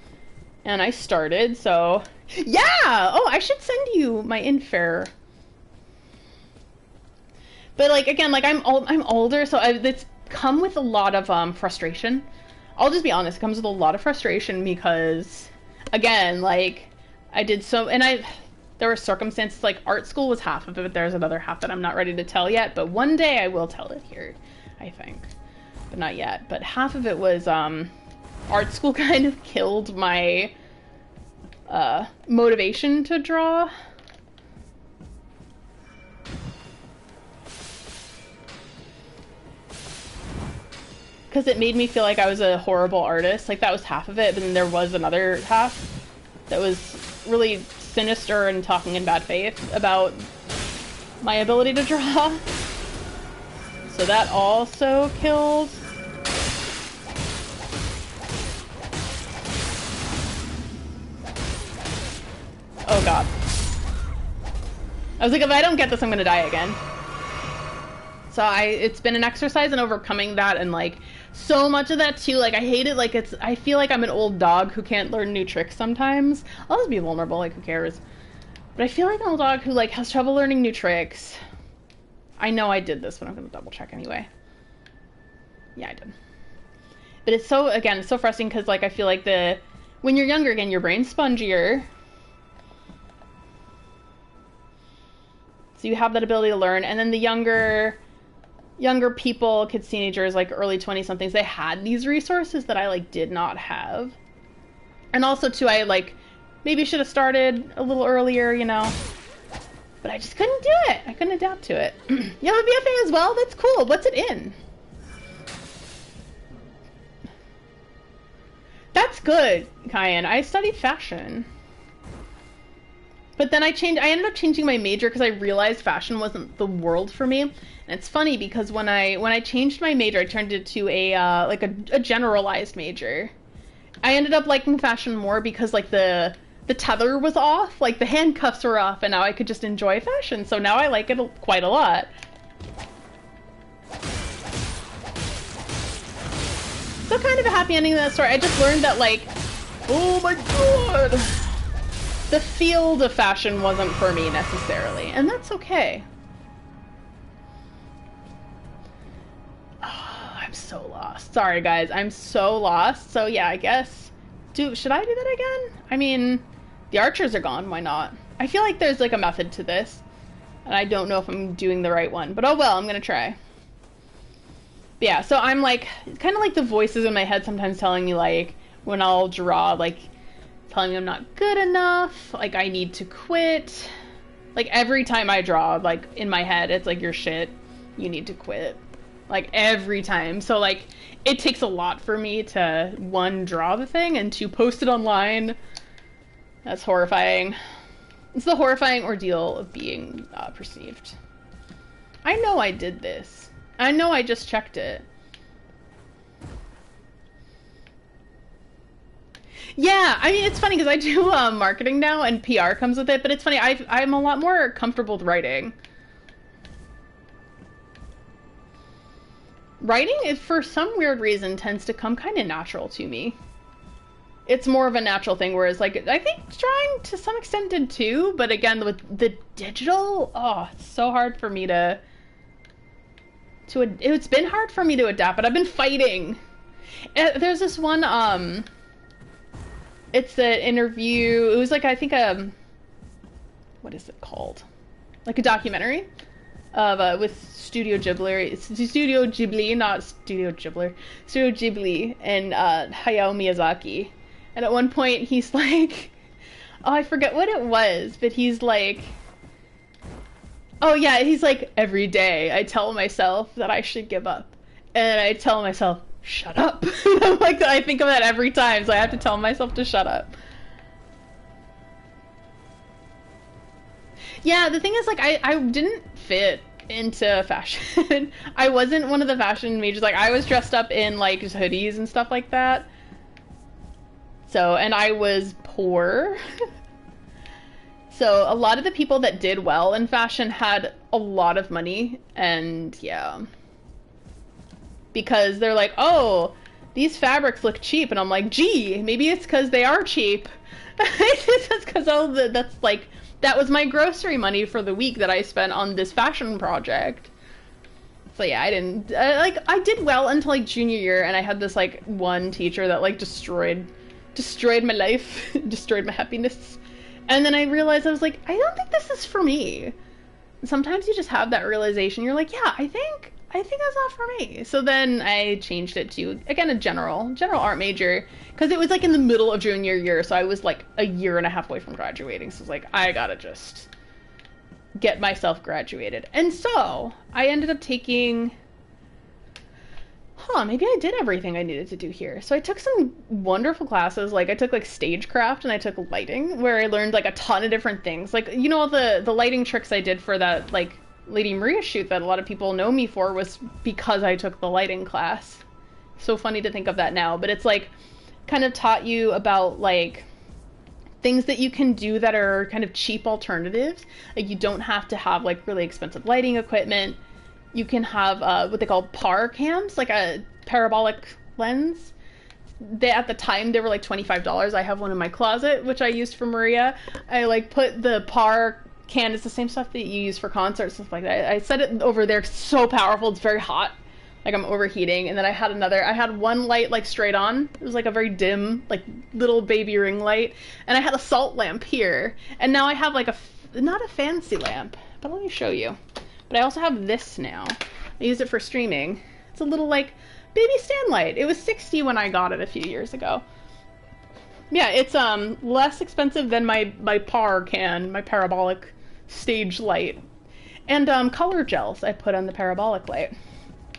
and I started, so yeah! Oh, I should send you my infare. But like, again, like I'm older, so it's come with a lot of frustration. I'll just be honest, it comes with a lot of frustration because, again, like, I did so, and there were circumstances, like, art school was half of it, but there's another half that I'm not ready to tell yet, but one day I will tell it here, I think. But not yet. But half of it was art school kind of killed my motivation to draw. Because it made me feel like I was a horrible artist. Like that was half of it, but then there was another half that was really sinister and talking in bad faith about my ability to draw. So that also killed. Oh god. I was like, if I don't get this, I'm gonna die again. So it's been an exercise in overcoming that, and like, so much of that too, like, I hate it, like, I feel like I'm an old dog who can't learn new tricks sometimes. I'll just be vulnerable, like, who cares? But I feel like an old dog who, like, has trouble learning new tricks. I know I did this, but I'm gonna double check anyway. Yeah, I did. But it's so, again, it's so frustrating because, like, I feel like when you're younger, again, your brain's spongier. So you have that ability to learn, and then the younger people, kids, teenagers, like early 20-somethings, they had these resources that I, like, did not have. And also, too, I, like, maybe should have started a little earlier, you know? But I just couldn't do it. I couldn't adapt to it. You have a BFA as well? That's cool. What's it in? That's good, Kyan. I studied fashion. But then I ended up changing my major because I realized fashion wasn't the world for me. And it's funny because when I changed my major, I turned it to a generalized major. I ended up liking fashion more because, like, the tether was off, like the handcuffs were off, and now I could just enjoy fashion. So now I like it quite a lot. So kind of a happy ending to that story. I just learned that, like, oh my god, the field of fashion wasn't for me necessarily, and that's okay. Oh, I'm so lost. Sorry guys, I'm so lost. So yeah, I guess, should I do that again? I mean, the archers are gone, why not? I feel like there's like a method to this. And I don't know if I'm doing the right one, but oh well, I'm gonna try. But yeah, so I'm like, kind of like the voices in my head sometimes telling me, like, when I'll draw, like, telling me I'm not good enough, like I need to quit. Like every time I draw, like in my head, it's like, you're shit, you need to quit. Like every time. So like, it takes a lot for me to, one, draw the thing, and two, post it online. That's horrifying. It's the horrifying ordeal of being perceived. I know I did this. I know I just checked it. Yeah, I mean, it's funny because I do marketing now and PR comes with it, but it's funny, I'm a lot more comfortable with writing. Writing, is, for some weird reason, tends to come kind of natural to me. It's more of a natural thing, whereas, like, I think drawing to some extent did too, but again, with the digital, oh, it's so hard for me to it's been hard for me to adapt, but I've been fighting. There's this one, it's the interview, it was like, I think, what is it called? Like a documentary of, with Studio Ghibli, not Studio Ghibli, Studio Ghibli, and Hayao Miyazaki. And at one point, he's like, oh, I forget what it was, but he's like, oh yeah, he's like, every day I tell myself that I should give up. And I tell myself, shut up. I'm like, I think of that every time, so I have to tell myself to shut up. Yeah, the thing is, like, I didn't fit into fashion. I wasn't one of the fashion majors. Like, I was dressed up in, like, just hoodies and stuff like that. So, and I was poor. So, a lot of the people that did well in fashion had a lot of money, and yeah. Because they're like, oh, these fabrics look cheap, and I'm like, gee, maybe it's because they are cheap. It's because that's like, that was my grocery money for the week that I spent on this fashion project. So yeah, I didn't, like, I did well until like junior year, and I had this like one teacher that like destroyed my life, destroyed my happiness. And then I realized, I was like, I don't think this is for me. Sometimes you just have that realization, you're like, yeah, I think that's not for me. So then I changed it to, again, a general art major, because it was like in the middle of junior year, so I was like a year and a half away from graduating, so it's like, I gotta just get myself graduated. And so I ended up taking, maybe I did everything I needed to do here. So I took some wonderful classes, like I took like stagecraft and I took lighting, where I learned like a ton of different things. Like, you know, the lighting tricks I did for that, like, Lady Maria shoot that a lot of people know me for was because I took the lighting class. So funny to think of that now, but it's like kind of taught you about like things that you can do that are kind of cheap alternatives. Like, you don't have to have like really expensive lighting equipment. You can have what they call PAR cams, like a parabolic lens. At the time they were like $25. I have one in my closet, which I used for Maria. I like put the PAR can, it's the same stuff that you use for concerts, stuff like that. I set it over there, it's so powerful, it's very hot, like I'm overheating. And then I had one light like straight on, it was like a very dim, like little baby ring light, and I had a salt lamp here, and now I have like not a fancy lamp, but let me show you. But I also have this now. I use it for streaming. It's a little like baby stand light. It was $60 when I got it a few years ago. Yeah, it's less expensive than my PAR can, my parabolic stage light. And color gels I put on the parabolic light.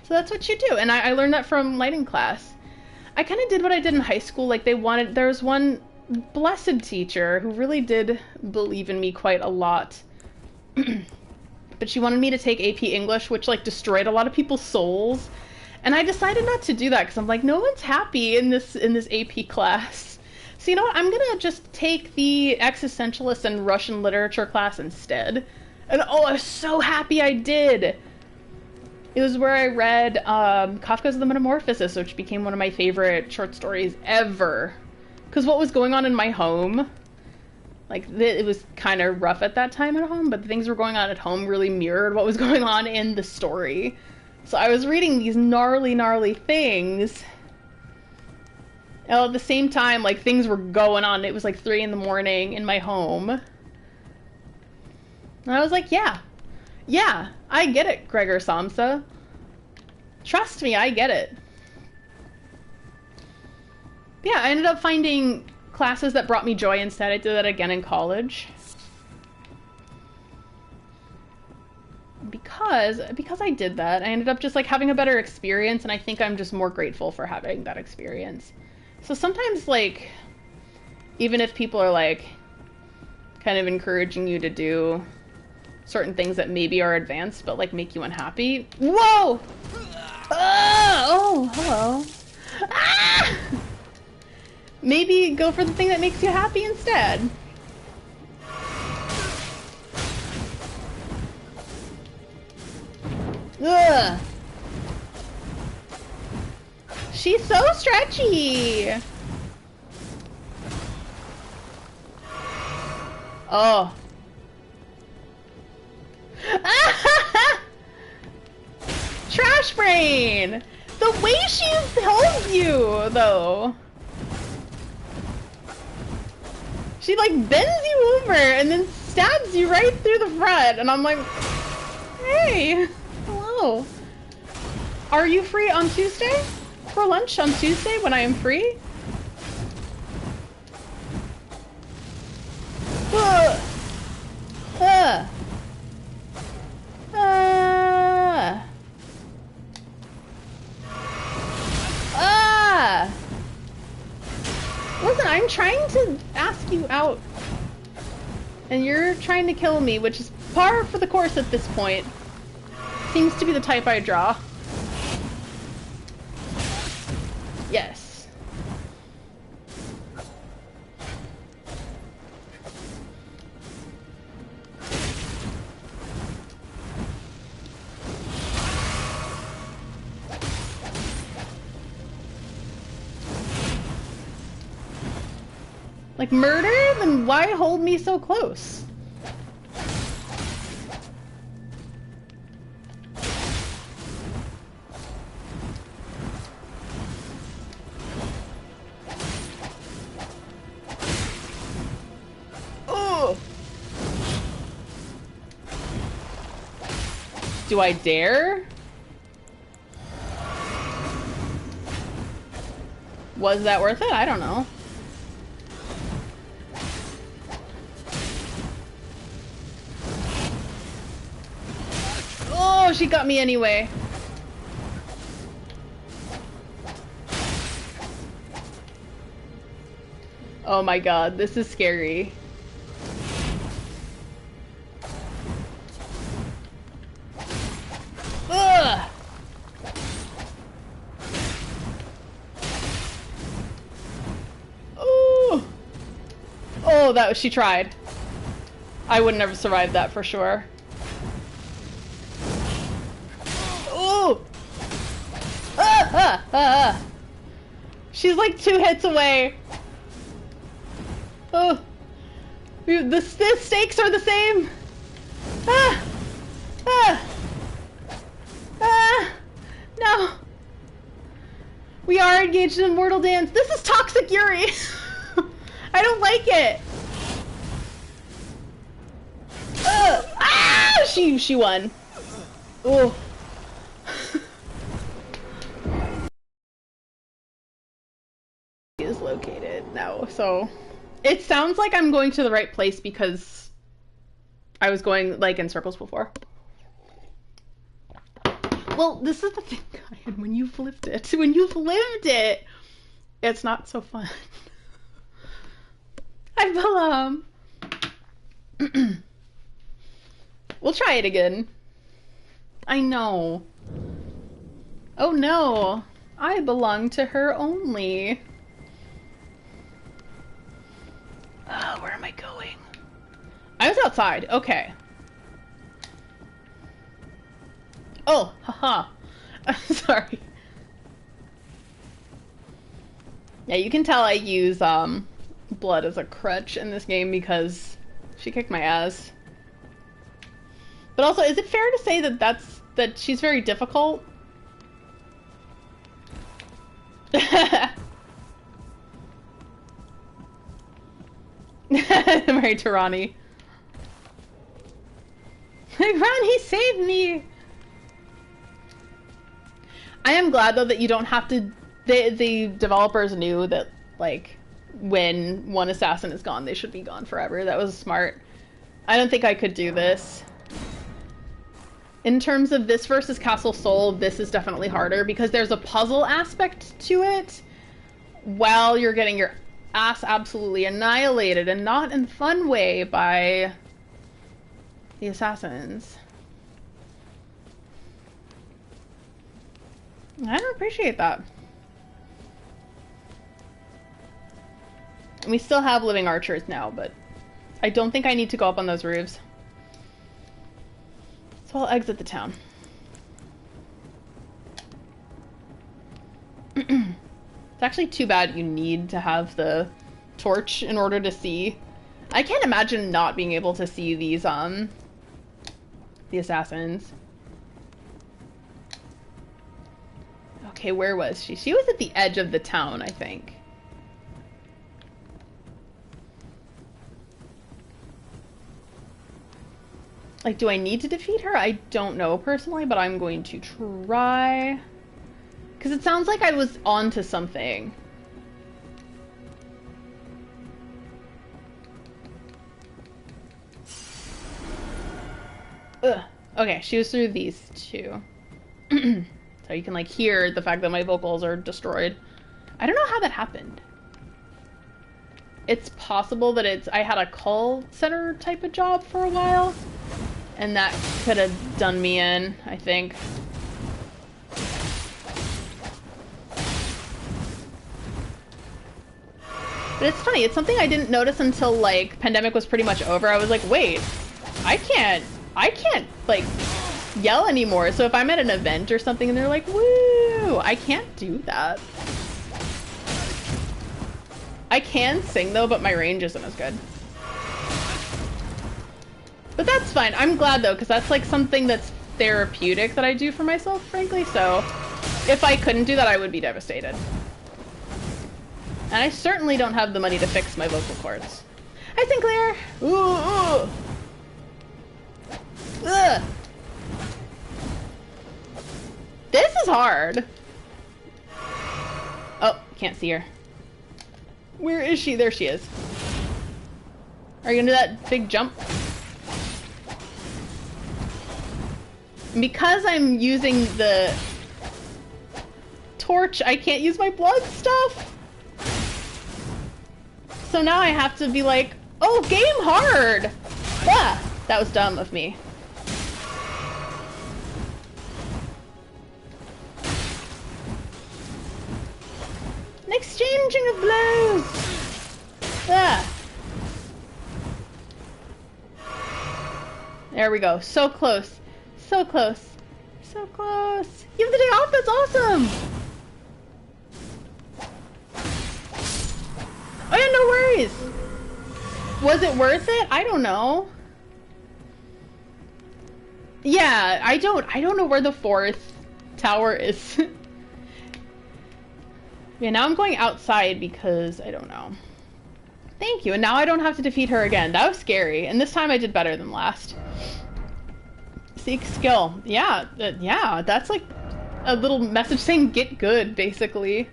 So that's what you do. And I learned that from lighting class. I kind of did what I did in high school. Like, there was one blessed teacher who really did believe in me quite a lot. But she wanted me to take AP English, which like destroyed a lot of people's souls. And I decided not to do that because I'm like, no one's happy in this AP class. So you know what, I'm gonna just take the existentialist and Russian literature class instead. And oh, I was so happy I did! It was where I read Kafka's The Metamorphosis, which became one of my favorite short stories ever. Because what was going on in my home, like, it was kind of rough at that time at home, but the things that were going on at home really mirrored what was going on in the story. So I was reading these gnarly things, and at the same time, like, things were going on. It was like 3 in the morning in my home. And I was like, yeah, Yeah, I get it, Gregor Samsa. Trust me, I get it. Yeah, I ended up finding classes that brought me joy instead. I did that again in college. Because I did that, I ended up just like having a better experience, and I think I'm just more grateful for having that experience. So sometimes, like, even if people are like kind of encouraging you to do certain things that maybe are advanced but like make you unhappy. Whoa! Oh, hello. Ah! Maybe go for the thing that makes you happy instead. Ugh. She's so stretchy. Oh. Trash brain. The way she holds you, though. She like bends you over and then stabs you right through the front, and I'm like, hey, hello. Are you free on Tuesday? For lunch on Tuesday when I am free? Listen, I'm trying to ask you out. And you're trying to kill me, which is par for the course at this point. Seems to be the type I draw. Yes. Like murder? Then why hold me so close? Oh! Do I dare? Was that worth it? I don't know. Oh, she got me anyway. Oh my god, this is scary. Ugh! Oh! Oh, that was, she tried. I would never survive that for sure. Oh! Ah, ah, ah, ah. She's like 2 hits away. Oh, the stakes are the same. Ah, ah, ah. No, we are engaged in a mortal dance. This is toxic Yuri. I don't like it. Ah, she won. Oh. Is located now, so it sounds like I'm going to the right place because I was going like in circles before. Well, this is the thing, Ryan, when you've lived it, it's not so fun. I will we'll try it again. I know. Oh no, I belong to her only. Where am I going? I was outside. Okay. Oh, haha. I'm sorry. Yeah, you can tell I use blood as a crutch in this game because she kicked my ass. But also, is it fair to say that she's very difficult? Mary Tarani. Like, run, he saved me! I am glad, though, that you don't have to... The developers knew that, like, when one assassin is gone, they should be gone forever. That was smart. I don't think I could do this. In terms of this versus Castle Sol, this is definitely harder because there's a puzzle aspect to it while you're getting your ass absolutely annihilated, and not in a fun way, by the assassins. I don't appreciate that. We still have living archers now, but I don't think I need to go up on those roofs. So I'll exit the town. It's actually too bad you need to have the torch in order to see. I can't imagine not being able to see these, the assassins. Okay, where was she? She was at the edge of the town, I think. Like, do I need to defeat her? I don't know personally, but I'm going to try. Because it sounds like I was onto something. Ugh. Okay, she was through these two. So you can, like, hear the fact that my vocals are destroyed. I don't know how that happened. It's possible that I had a call center type of job for a while. And that could have done me in, I think. But it's funny, it's something I didn't notice until, like, pandemic was pretty much over. I was like, wait, I can't, like, yell anymore. So if I'm at an event or something and they're like, woo, I can't do that. I can sing, though, but my range isn't as good. But that's fine. I'm glad, though, because that's, like, something that's therapeutic that I do for myself, frankly. So if I couldn't do that, I would be devastated. And I certainly don't have the money to fix my vocal cords. Hi, Sinclair! Ooh, ooh. Ugh. This is hard. Oh, can't see her. Where is she? There she is. Are you gonna do that big jump? Because I'm using the torch, I can't use my blood stuff. So now I have to be like, oh, game hard! Ah, that was dumb of me. An exchanging of blows! Ah. There we go. So close. So close. So close. You have the day off? That's awesome! Oh yeah, no worries! Was it worth it? I don't know. Yeah, I don't know where the fourth tower is. Yeah, now I'm going outside because I don't know. Thank you, and now I don't have to defeat her again. That was scary, and this time I did better than last. Seek skill. Yeah, yeah, that's like a little message saying get good, basically.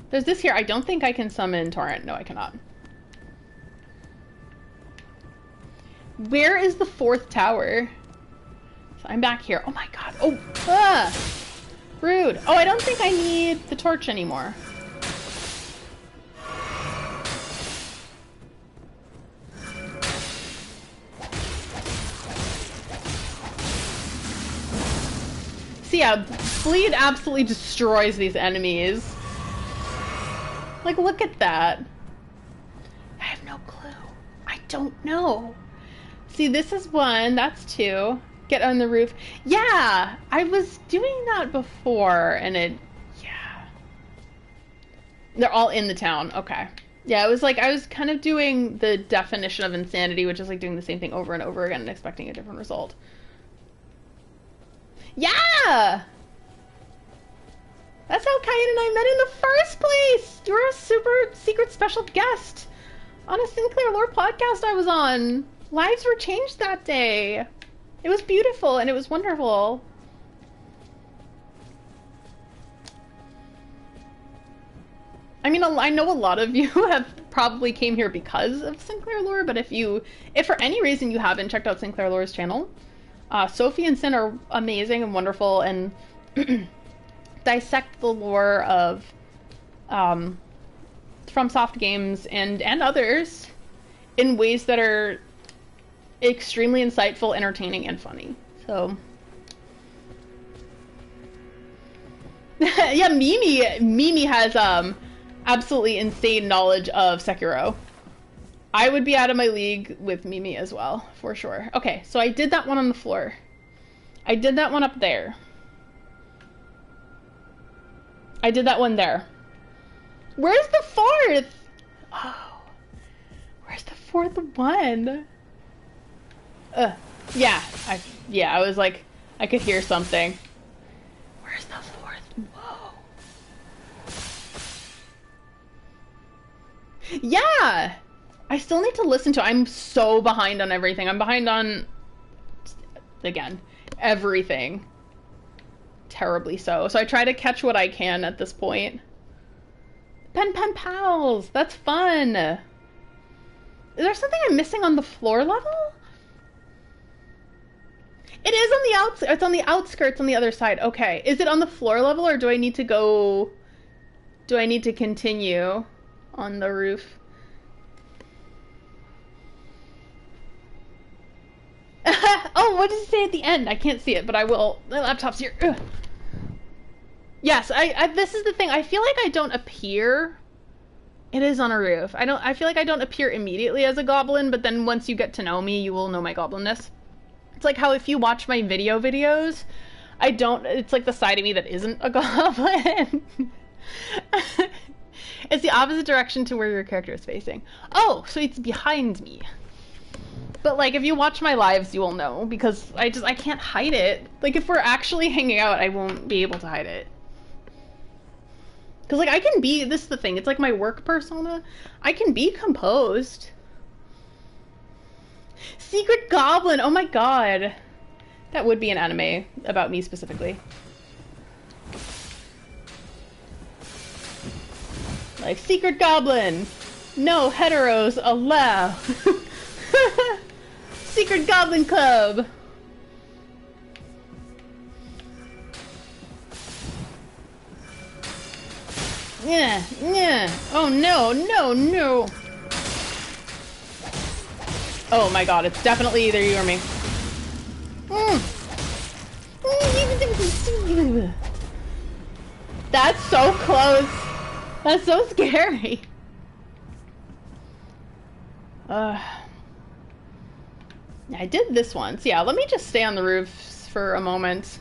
There's this here. I don't think I can summon Torrent. No, I cannot. Where is the fourth tower? So I'm back here. Oh my god. Oh, ah! Rude. Oh, I don't think I need the torch anymore. So yeah, Bleed absolutely destroys these enemies. Like, look at that. I have no clue. I don't know. See, this is one. That's two. Get on the roof. Yeah, I was doing that before, and it... Yeah. They're all in the town. Okay. Yeah, it was like I was kind of doing the definition of insanity, which is like doing the same thing over and over again and expecting a different result. Yeah! That's That's how Kyan and I met in the first place! You were a super secret special guest on a Sinclair Lore podcast I was on. Lives were changed that day. It was beautiful and it was wonderful. I mean, I know a lot of you have probably came here because of Sinclair Lore, but if for any reason you haven't checked out Sinclair Lore's channel, Sophie and Sin are amazing and wonderful and dissect the lore of FromSoft games and others in ways that are extremely insightful, entertaining, and funny. So yeah, Mimi has absolutely insane knowledge of Sekiro. I would be out of my league with Mimi as well, for sure. Okay, so I did that one on the floor. I did that one up there. I did that one there. Where's the fourth? Oh, where's the fourth one? Yeah, I was like, I could hear something. Where's the fourth? Whoa. Yeah! I still need to listen to. I'm so behind on everything. I'm behind on, again, everything. Terribly so. So I try to catch what I can at this point. Pen pals! That's fun! Is there something I'm missing on the floor level? It is on the outs. It's on the outskirts on the other side. Okay. Is it on the floor level or do I need to go... Do I need to continue on the roof? Oh, what does it say at the end? I can't see it, but I will. My laptop's here. Ugh. Yes, this is the thing. I feel like I don't appear... It is on a roof. I feel like I don't appear immediately as a goblin, but then once you get to know me, you will know my goblinness. It's like how if you watch my videos, it's like the side of me that isn't a goblin. It's the opposite direction to where your character is facing. Oh, so it's behind me. But like, if you watch my lives, you will know, because I can't hide it. Like, if we're actually hanging out, I won't be able to hide it. Because, like, I can be, this is the thing, it's like my work persona. I can be composed. Secret Goblin, oh my god. That would be an anime about me specifically. Like, Secret Goblin, no heteros allowed. Secret Goblin Club. Yeah, yeah. Oh no, no, no. Oh my god, it's definitely either you or me. That's so close. That's so scary. I did this once. Yeah, let me just stay on the roofs for a moment.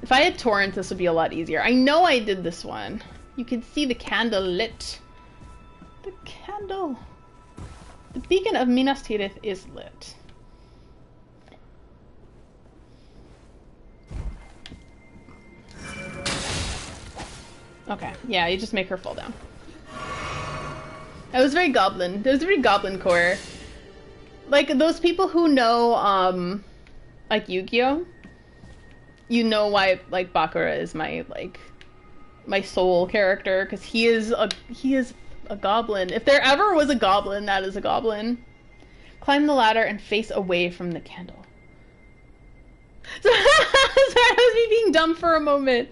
If I had torrent, this would be a lot easier. I know I did this one. You can see the candle lit. The candle. The beacon of Minas Tirith is lit. Okay, yeah, you just make her fall down. That was very goblin. That was very goblin core. Like, those people who know, like, Yu-Gi-Oh! You know why, like, Bakura is my, like, my soul character, because he is a goblin. If there ever was a goblin, that is a goblin. Climb the ladder and face away from the candle. Sorry, I was me being dumb for a moment.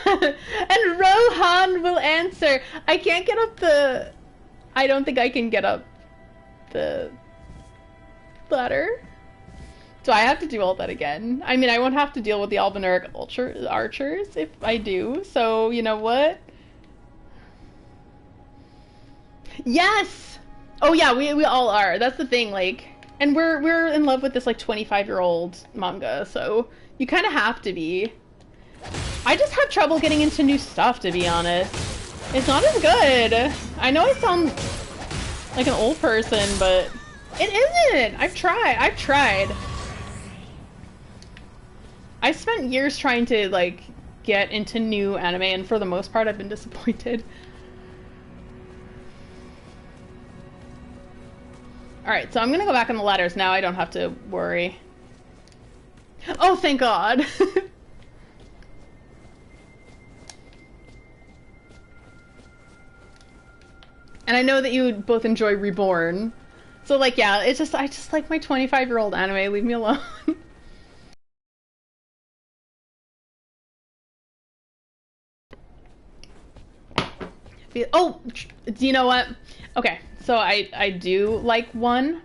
And Rohan will answer. I can't get up the... I don't think I can get up the ladder. So I have to do all that again. I mean, I won't have to deal with the Albinauric archers if I do, so you know what? Yes! Oh yeah, we all are. That's the thing, like... And we're in love with this, like, 25-year-old manga, so you kind of have to be. I just have trouble getting into new stuff, to be honest. It's not as good. I know I sound like an old person, but it isn't. I've tried. I spent years trying to, like, get into new anime, and for the most part I've been disappointed. Alright, so I'm gonna go back on the letters now. I don't have to worry. Oh, thank God! And I know that you both enjoy Reborn. So, like, yeah, it's just, I just like my 25-year-old anime. Leave me alone. Oh, do you know what? Okay, so I do like one.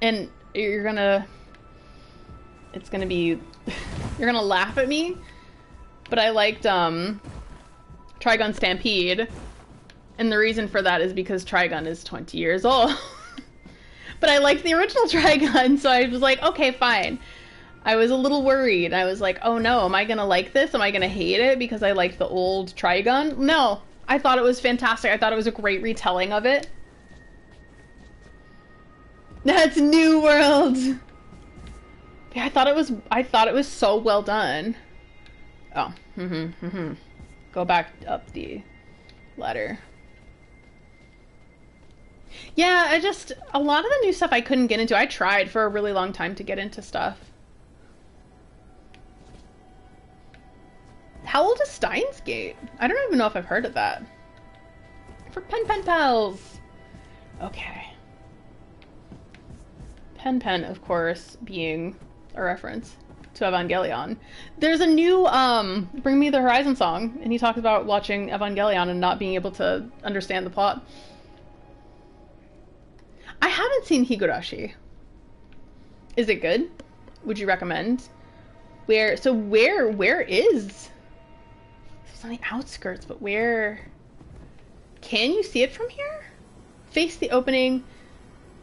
And you're gonna... It's gonna be... You're gonna laugh at me. But I liked, Trigun Stampede. And the reason for that is because Trigun is 20 years old. But I liked the original Trigun, so I was like, okay, fine. I was a little worried. I was like, oh no, am I gonna like this? Am I gonna hate it because I liked the old Trigun? No, I thought it was fantastic. I thought it was a great retelling of it. That's New World! Yeah, I thought it was so well done. Oh, Go back up the ladder. Yeah, a lot of the new stuff I couldn't get into. I tried for a really long time to get into stuff. How old is Steins Gate? I don't even know if I've heard of that. For Pen Pals! Okay. Pen, of course, being a reference to Evangelion. There's a new, Bring Me the Horizon song, and he talks about watching Evangelion and not being able to understand the plot. I haven't seen Higurashi. Is it good? Would you recommend? Where is... It's on the outskirts, but where... Can you see it from here? Face the opening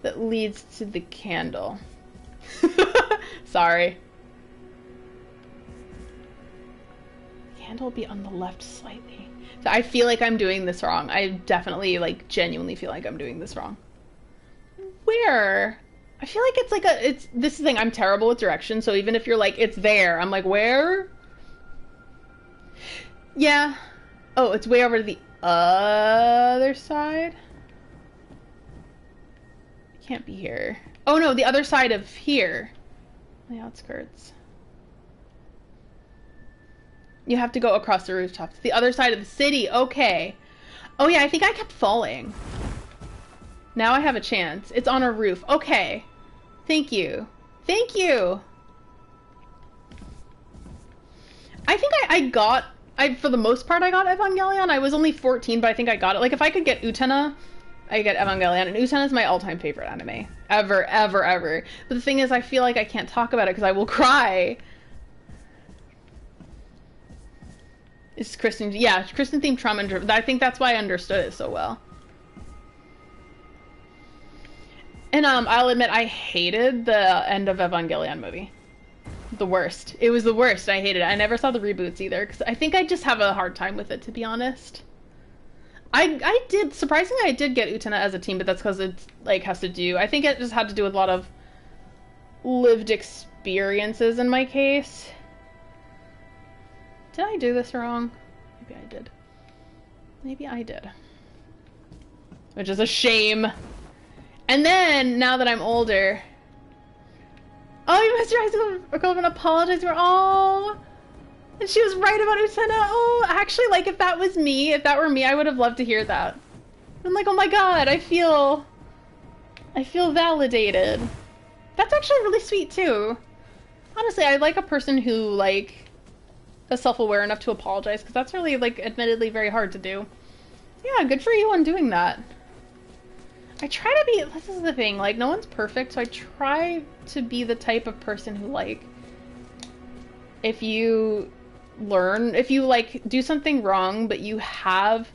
that leads to the candle. Sorry. Candle will be on the left slightly. So I feel like I'm doing this wrong. I definitely, like, genuinely feel like I'm doing this wrong. Where? I feel like it's like this is the thing, I'm terrible with directions, so even if you're like, it's there, I'm like, where? Yeah. Oh, it's way over to the other side? It can't be here. Oh no, the other side of here. The outskirts. You have to go across the rooftops. The other side of the city, okay. Oh yeah, I think I kept falling. Now I have a chance. It's on a roof. Okay. Thank you. Thank you! I think for the most part, I got Evangelion. I was only 14, but I think I got it. Like, if I could get Utena, I get Evangelion. And Utena is my all-time favorite anime. Ever, ever, ever. But the thing is, I feel like I can't talk about it because I will cry. It's Christian... Yeah, Christian-themed trauma and... I think that's why I understood it so well. And I'll admit I hated the end of Evangelion movie. The worst. It was the worst. I hated it. I never saw the reboots either because I think I just have a hard time with it, to be honest. I did, surprisingly, I did get Utena as a team, but that's because it's like has to do. I think it just had to do with a lot of lived experiences in my case. Did I do this wrong? Maybe I did. Maybe I did. Which is a shame. And then, now that I'm older... Oh, you missed your high school girlfriend apologized for... Oh! And she was right about Utena. Oh, actually, like, if that was me, if that were me, I would have loved to hear that. I'm like, oh my god, I feel validated. That's actually really sweet, too. Honestly, I like a person who, like, is self-aware enough to apologize, because that's really, like, admittedly very hard to do. Yeah, good for you on doing that. I try to be, this is the thing, like, no one's perfect, so I try to be the type of person who, like, if you like, do something wrong, but you have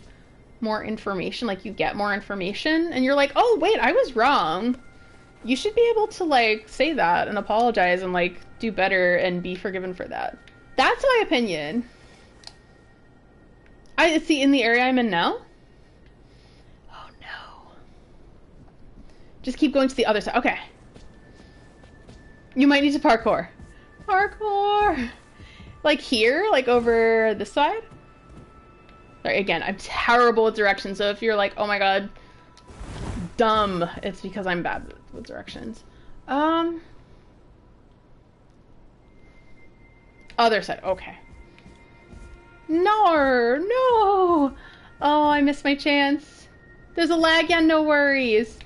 more information, like, you get more information, and you're like, oh, wait, I was wrong. You should be able to, like, say that and apologize and, like, do better and be forgiven for that. That's my opinion. I see, in the area I'm in now? Just keep going to the other side. Okay. You might need to parkour. Parkour! Like here? Like over this side? Sorry, again, I'm terrible with directions, so if you're like, oh my god, dumb, it's because I'm bad with directions. Other side, okay. No, no! Oh, I missed my chance. There's a lag, yeah, no worries.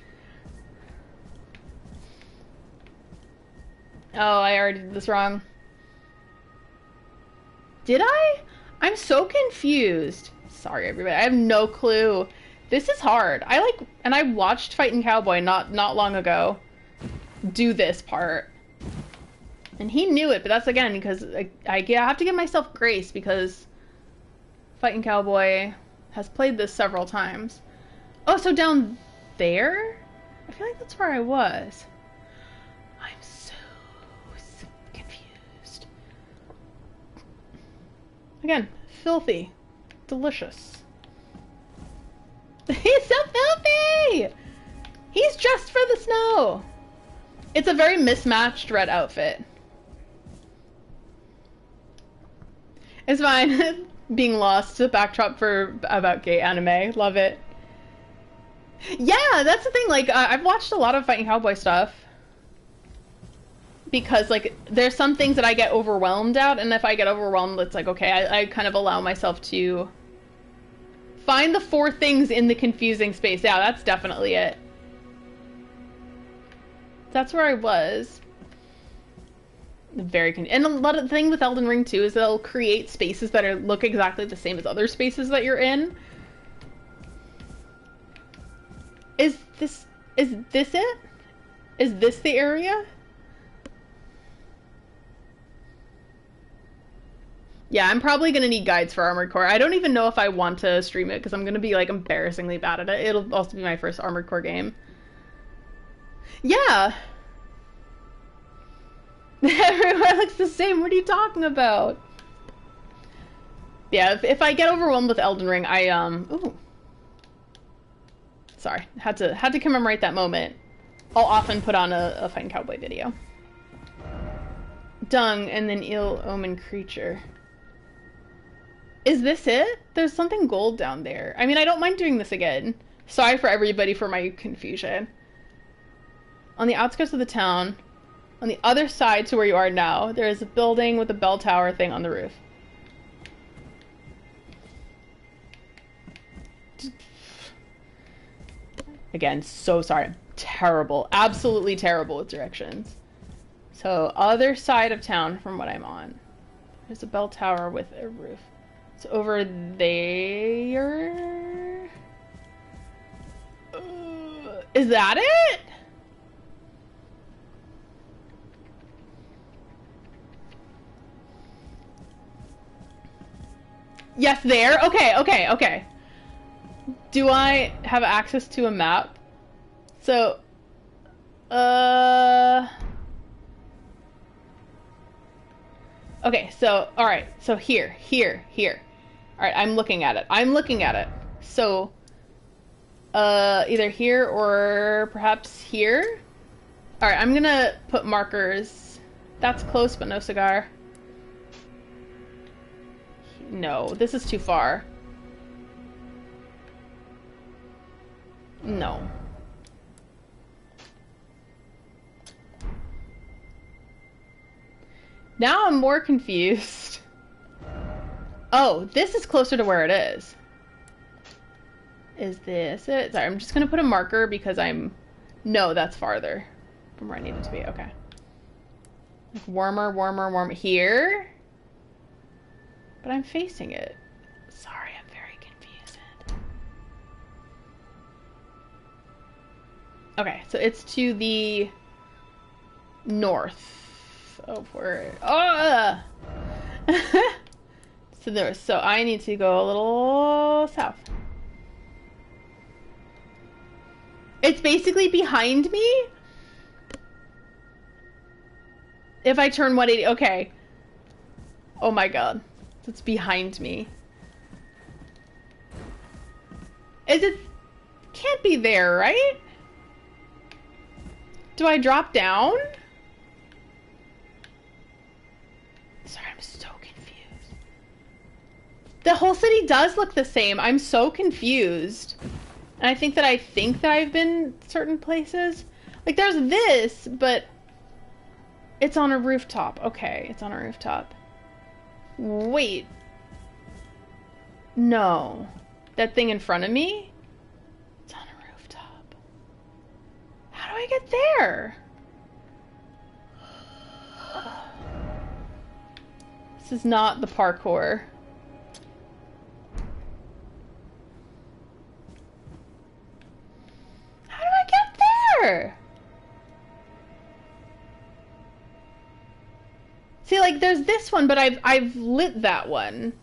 Oh, I already did this wrong. Did I? I'm so confused. Sorry, everybody. I have no clue. This is hard. And I watched Fightin' Cowboy not long ago do this part. And he knew it, but that's again because I have to give myself grace because Fightin' Cowboy has played this several times. Oh, so down there? I feel like that's where I was. I'm so confused. Again, filthy. Delicious. He's so filthy! He's dressed for the snow! It's a very mismatched red outfit. It's fine. Being lost to backdrop for about gay anime. Love it. Yeah, that's the thing. Like, I've watched a lot of Fightin' Cowboy stuff. Because, like, there's some things that I get overwhelmed at, and if I get overwhelmed, it's like, okay, I kind of allow myself to find the 4 things in the confusing space. Yeah, that's definitely it. That's where I was. Very and a lot of the thing with Elden Ring too is they'll create spaces that look exactly the same as other spaces that you're in. Is this it? Is this the area? Yeah, I'm probably gonna need guides for Armored Core. I don't even know if I want to stream it because I'm gonna be like embarrassingly bad at it. It'll also be my first Armored Core game. Yeah. Everywhere looks the same. What are you talking about? Yeah, if I get overwhelmed with Elden Ring, ooh. Sorry, had to commemorate that moment. I'll often put on a Fightin' Cowboy video. Dung and then ill omen creature. Is this it? There's something gold down there. I mean, I don't mind doing this again. Sorry for everybody for my confusion. On the outskirts of the town, on the other side to where you are now, there is a building with a bell tower thing on the roof. Again, so sorry. Terrible. Absolutely terrible with directions. So, other side of town from what I'm on. There's a bell tower with a roof. It's over there. Is that it? Yes, there? Okay, okay, okay. Do I have access to a map? So, okay, so, alright, so here. Alright, I'm looking at it. So, either here or perhaps here? Alright, I'm gonna put markers. That's close, but no cigar. No, this is too far. No. Now I'm more confused. Oh, this is closer to where it is. Is this it? Sorry, I'm just gonna put a marker because no, that's farther from where I need it to be. Okay. Like warmer. Here? But I'm facing it. Sorry, I'm very confused. Okay, so it's to the north of where... Oh! So I need to go a little south. It's basically behind me? If I turn 180... Okay. Oh my god. It's behind me. Can't be there, right? Do I drop down? Sorry, I'm so confused. The whole city does look the same. I'm so confused. And I think that I've been certain places. Like, there's this, but it's on a rooftop. Okay, it's on a rooftop. Wait. No. That thing in front of me? It's on a rooftop. How do I get there? This is not the parkour. How do I get there? See, like, there's this one, but I've lit that one.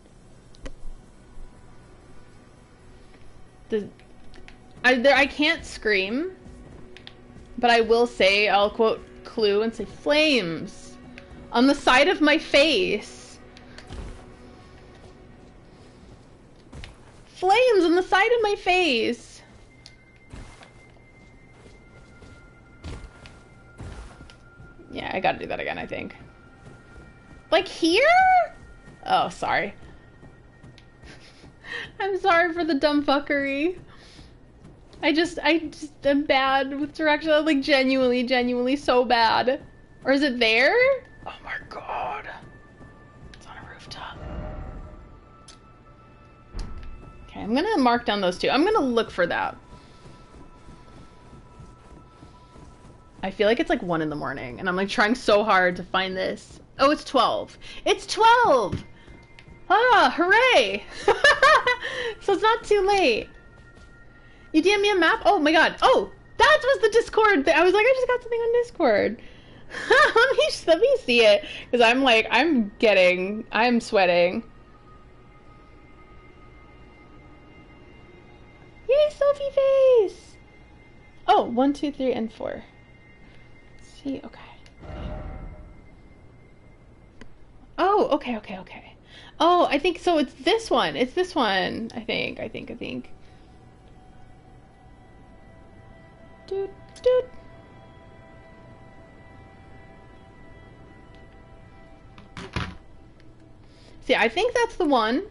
I can't scream, but I will say, I'll quote Clue and say, flames on the side of my face. Flames on the side of my face. Yeah, I gotta do that again, I think. Like here? Oh, sorry. I'm sorry for the dumb fuckery. I just am bad with direction. I'm like genuinely so bad. Or is it there? Oh my god. It's on a rooftop. Okay, I'm gonna mark down those two. I'm gonna look for that. I feel like it's like 1 in the morning and I'm like trying so hard to find this. Oh, it's 12. It's 12! Ah, hooray! So it's not too late. You DM me a map? Oh my god. Oh, that was the Discord thing. I was like, I just got something on Discord. let me see it. Because I'm like, I'm sweating. Yay, Sophie face! Oh, 1, 2, 3, and 4. See, okay. Oh, okay. Oh, I think so. It's this one. It's this one. I think. Doot. See, I think that's the one.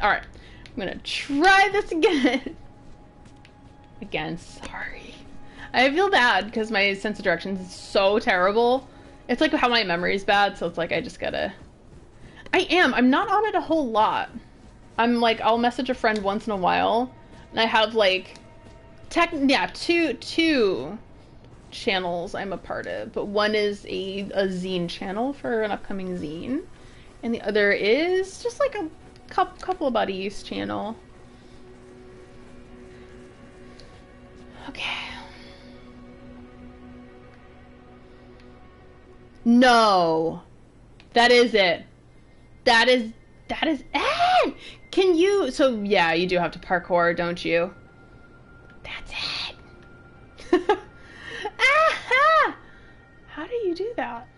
All right, I'm gonna try this again. Again, sorry. I feel bad because my sense of directions is so terrible. It's like how my memory is bad, so it's like I just gotta... I'm not on it a whole lot. I'm like, I'll message a friend once in a while, and I have like, two channels I'm a part of, but one is a zine channel for an upcoming zine, and the other is just like a couple of buddies channel. Okay. No, that is it. That is it. Can you? So yeah, you do have to parkour, don't you? That's it. Aha! How do you do that?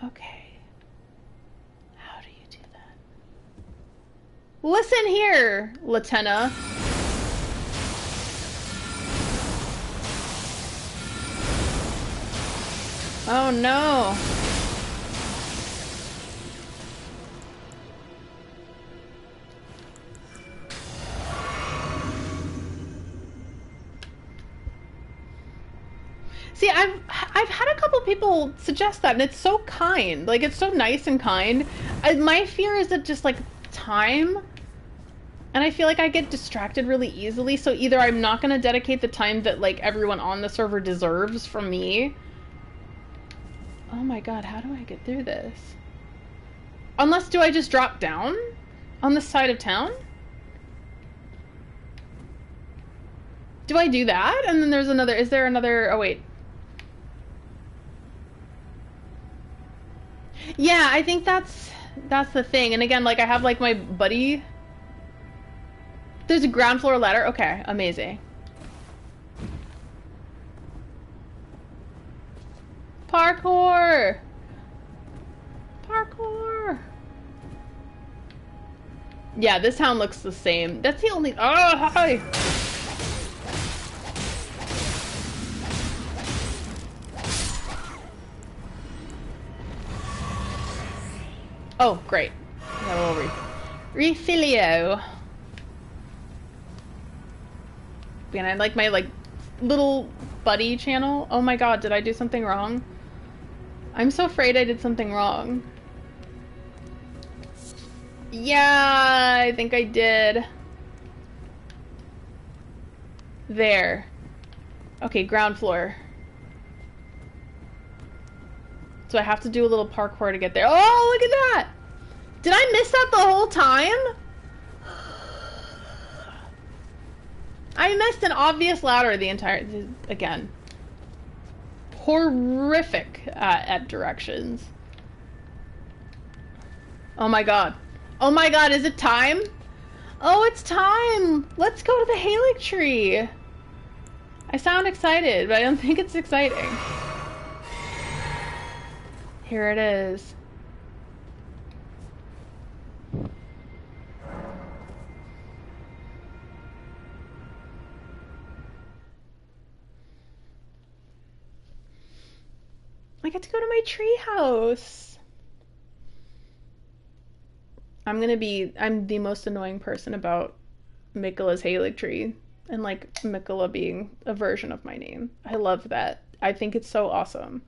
Okay. How do you do that? Listen here, Latenna. Oh no. See, I've had a couple people suggest that, and it's so kind. Like, it's so nice and kind. My fear is that just, like, time, and I feel like I get distracted really easily, so either I'm not going to dedicate the time that, like, everyone on the server deserves from me. Oh my god, how do I get through this? Unless, do I just drop down on the side of town? Do I do that? And then there's another, is there another, oh wait. Yeah, I think that's the thing. And again, like I have like my buddy. There's a ground floor ladder. Okay, amazing. Parkour! Parkour! Yeah, this town looks the same. That's the only... Oh, hi! Oh, great. Got a little refilio. And I like my like little buddy channel. Oh my god, did I do something wrong? I'm so afraid I did something wrong. Yeah, I think I did. There. Okay, ground floor. So I have to do a little parkour to get there. Oh, look at that! Did I miss that the whole time? I missed an obvious ladder the entire... Again. Horrific at directions. Oh my god. Oh my god, is it time? Oh, it's time! Let's go to the Halec tree! I sound excited, but I don't think it's exciting. Here it is. I get to go to my treehouse. I'm the most annoying person about Mikola's Halec tree. And like Mikola being a version of my name. I love that. I think it's so awesome.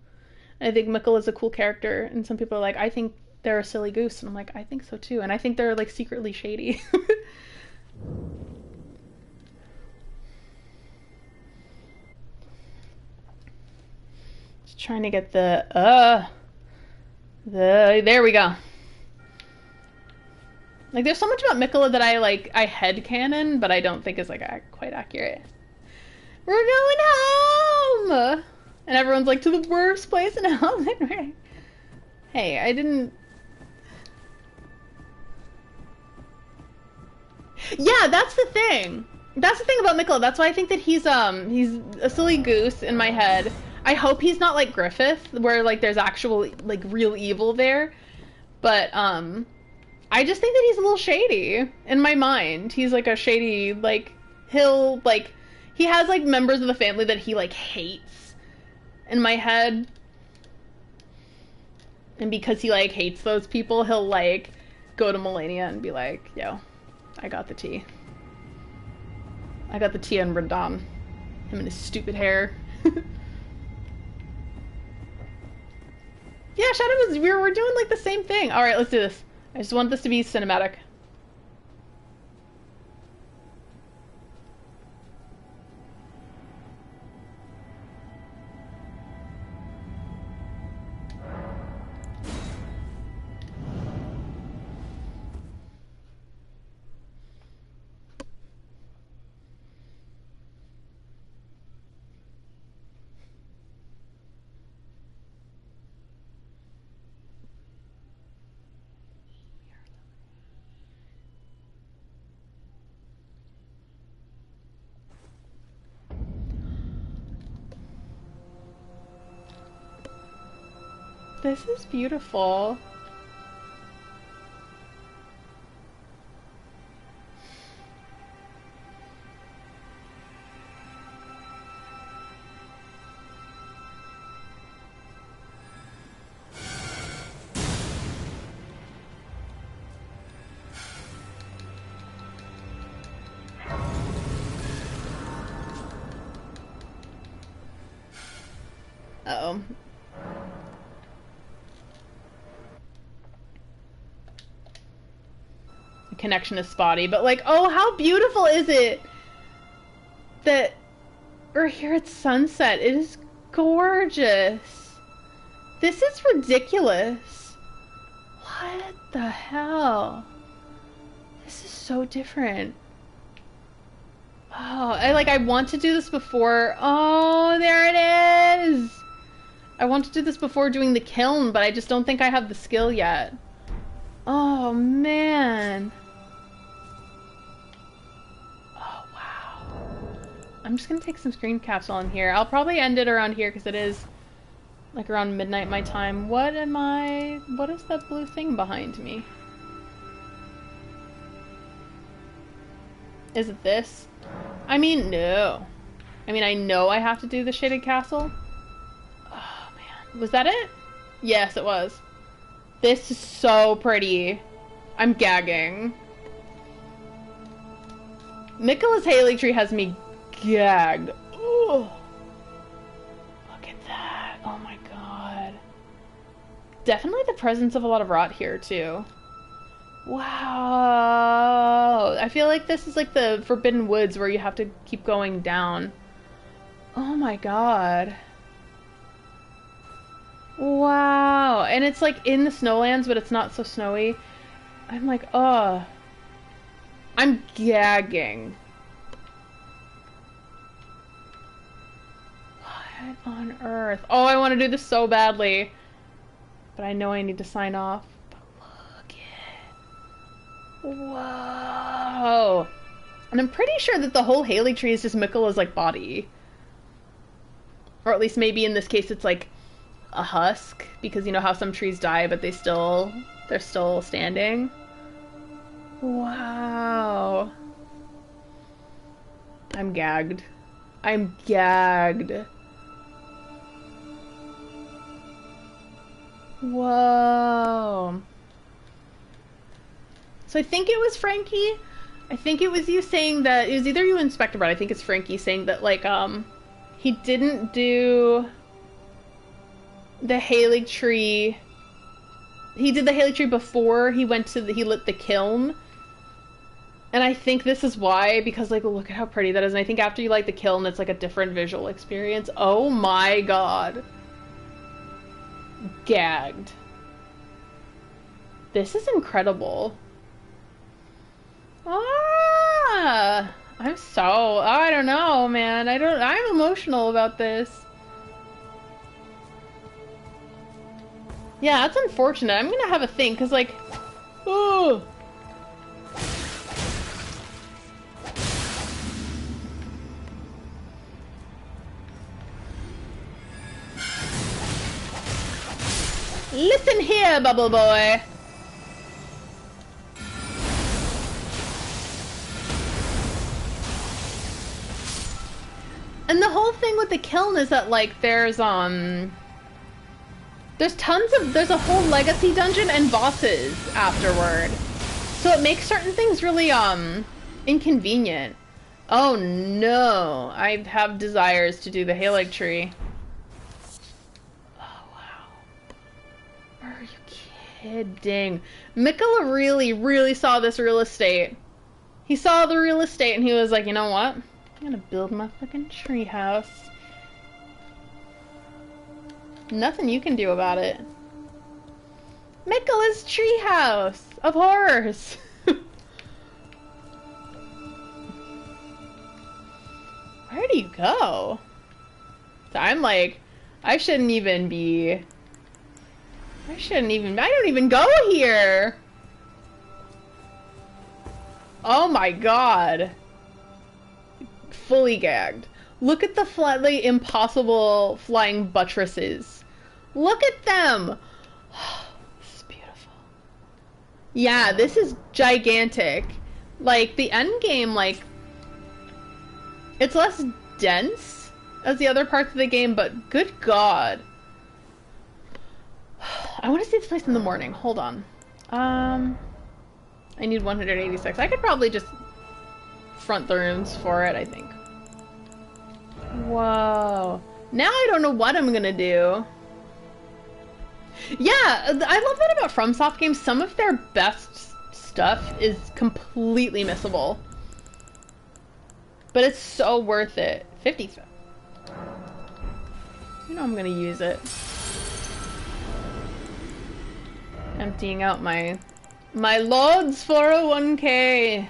I think Mikola's a cool character, and some people are like, I think they're a silly goose, and I'm like, I think so too, and I think they're like secretly shady. Just trying to get there we go. Like, there's so much about Mikola that I headcanon, but I don't think is like quite accurate. We're going home! And everyone's like, to the worst place in Elden. Hey, I didn't... Yeah, that's the thing. That's the thing about Mikola. That's why I think that he's a silly goose in my head. I hope he's not like Griffith, where like there's actual like real evil there. But I just think that he's a little shady in my mind. He's like a shady, like he has like members of the family that he like hates in my head. And because he like hates those people, he'll like go to Melania and be like, yo, I got the tea. I got the tea on Radon. Him and his stupid hair. Yeah, Shadow we're doing like the same thing. Alright, let's do this. I just want this to be cinematic. This is beautiful. Uh-oh. The connection is spotty, but like, oh, how beautiful is it that we're here at sunset? It is gorgeous. This is ridiculous. What the hell? This is so different. Oh, I want to do this before. Oh, there it is. I want to do this before doing the kiln, but I just don't think I have the skill yet. Oh, man. Oh, wow. I'm just gonna take some screen caps on here. I'll probably end it around here because it is like around midnight my time. What is that blue thing behind me? Is it this? I mean, no. I mean, I know I have to do the shaded castle. Oh, man. Was that it? Yes, it was. This is so pretty. I'm gagging. Miquella's Haley tree has me gagged. Ooh. Look at that. Oh my god. Definitely the presence of a lot of rot here, too. Wow. I feel like this is like the Forbidden Woods where you have to keep going down. Oh my god. Wow. And it's like in the snowlands, but it's not so snowy. I'm like, oh. I'm gagging. What on earth? Oh, I want to do this so badly. But I know I need to sign off. But look it. Whoa. And I'm pretty sure that the whole Haley tree is just Miquella's like body. Or at least maybe in this case it's like a husk, because you know how some trees die but they're still standing. Wow. I'm gagged. I'm gagged. Whoa. So I think it was Frankie. I think it was you saying that, it was either you or Inspector, but I think it's Frankie saying that like he didn't do the Haley tree. He did the Haley tree before he went to he lit the kiln. And I think this is why, because like look at how pretty that is. And I think after you light the kiln, it's like a different visual experience. Oh my god. Gagged. This is incredible. Ah, I don't know, man. I'm emotional about this. Yeah, that's unfortunate. I'm gonna have a think, cause like, oh. Listen here, Bubble Boy. And the whole thing with the kiln is that like there's a whole legacy dungeon and bosses afterward. So it makes certain things really inconvenient. Oh no, I have desires to do the Halig tree. Oh wow. Are you kidding? Miquella really saw this real estate. He saw the real estate and he was like, you know what? I'm gonna build my fucking tree house. Nothing you can do about it. Miquella's treehouse of horrors. Where do you go? So I'm like, I don't even go here. Oh my god. Fully gagged. Look at the impossible flying buttresses. Look at them! This is beautiful. Yeah, this is gigantic. Like, the end game, like, it's less dense as the other parts of the game, but good god. I want to see this place in the morning. Hold on. I need 186. I could probably just front the rooms for it, I think. Whoa. Now I don't know what I'm gonna do. Yeah, I love that about FromSoft games. Some of their best stuff is completely missable. But it's so worth it. 50. You know I'm gonna use it. Emptying out my Lord's 401k.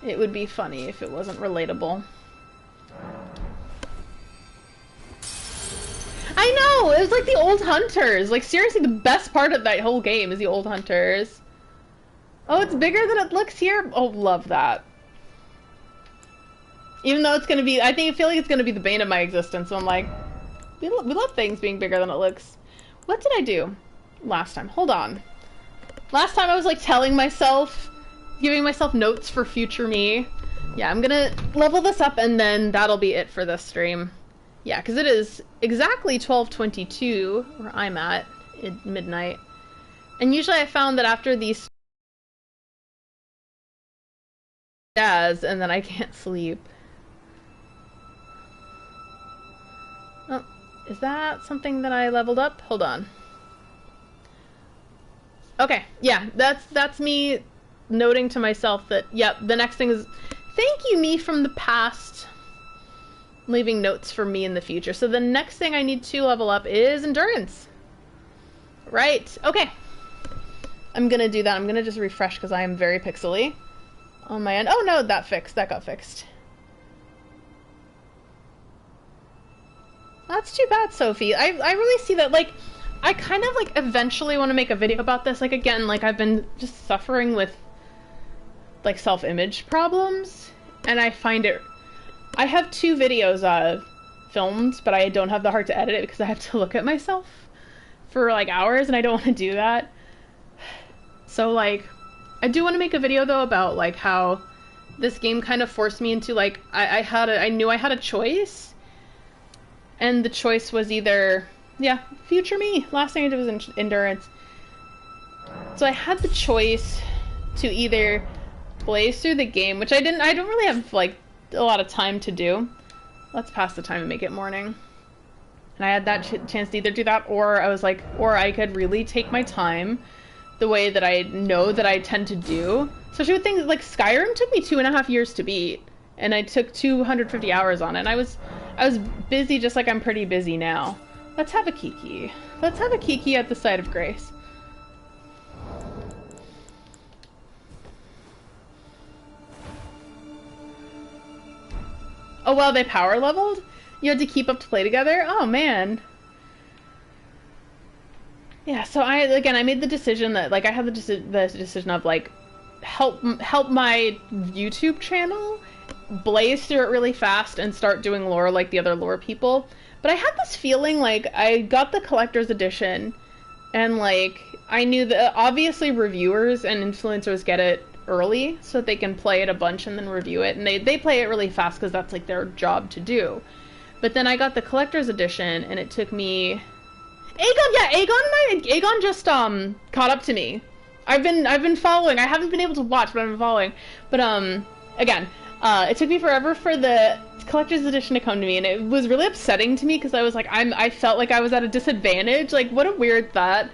It would be funny if it wasn't relatable. I know! It was like the old hunters. Like, seriously, the best part of that whole game is the old hunters. Oh, it's bigger than it looks here? Oh, love that. Even though it's gonna be, I feel like it's gonna be the bane of my existence, so I'm like, we love things being bigger than it looks. What did I do last time? Hold on. Last time I was like telling myself, giving myself notes for future me. Yeah, I'm gonna level this up and then that'll be it for this stream. Yeah, because it is exactly 12:22 where I'm at midnight. And usually I found that after these jazz and then I can't sleep. Oh, is that something that I leveled up? Hold on. Okay, yeah, that's me noting to myself that, yep, the next thing is, thank you, me from the past, leaving notes for me in the future. So the next thing I need to level up is endurance. Right, okay. I'm gonna do that. I'm gonna just refresh because I am very pixely on my end. Oh no, that got fixed. That's too bad, Sophie. I really see that, like, I kind of, like, eventually want to make a video about this. Like, again, like, I've been just suffering with, like, self-image problems, and I find it... I have 2 videos filmed, but I don't have the heart to edit it because I have to look at myself for, like, hours, and I don't want to do that. So, like, I do want to make a video, though, about, like, how this game kind of forced me into, like, I knew I had a choice, and the choice was either... Yeah, future me. Last thing I did was endurance. So I had the choice to either blaze through the game, which I don't really have, like, a lot of time to do. Let's pass the time and make it morning. And I had that chance to either do that, or I was like, or I could really take my time the way that I know that I tend to do. Especially with things like Skyrim took me 2.5 years to beat, and I took 250 hours on it. And I was busy just like I'm pretty busy now. Let's have a kiki. Let's have a kiki at the site of grace. Oh, well, they power leveled? You had to keep up to play together? Oh, man. Yeah, so I made the decision that, like, I had the decision of, like, help my YouTube channel blaze through it really fast and start doing lore like the other lore people. But I had this feeling, like, I got the collector's edition, and, like, I knew that obviously reviewers and influencers get it early so that they can play it a bunch and then review it, and they play it really fast because that's, like, their job to do. But then I got the collector's edition, and it took me... Aegon just, caught up to me. I've been following. I haven't been able to watch, but I've been following. But, again, it took me forever for the collector's edition to come to me, and it was really upsetting to me because I was like, I felt like I was at a disadvantage. Like, what a weird thought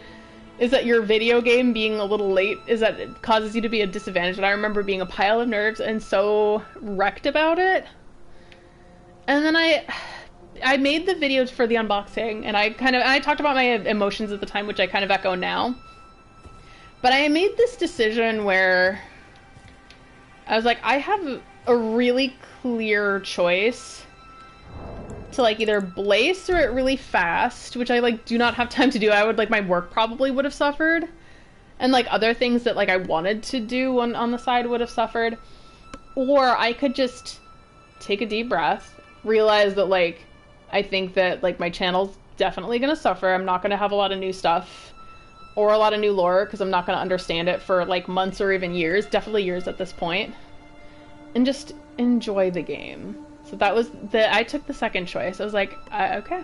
is that your video game being a little late is that it causes you to be a disadvantage. And I remember being a pile of nerves and so wrecked about it. And then I made the videos for the unboxing, and I talked about my emotions at the time, which I kind of echo now. But I made this decision where I was like, I have a really clear choice to, like, either blaze through it really fast, which I, like, do not have time to do. I would, like, my work probably would have suffered, and, like, other things that, like, I wanted to do on the side would have suffered, or I could just take a deep breath, realize that, like, I think that, like, my channel's definitely gonna suffer. I'm not gonna have a lot of new stuff or a lot of new lore because I'm not gonna understand it for, like, months or even years, definitely years at this point, and just enjoy the game. So that was I took the second choice. I was like, okay.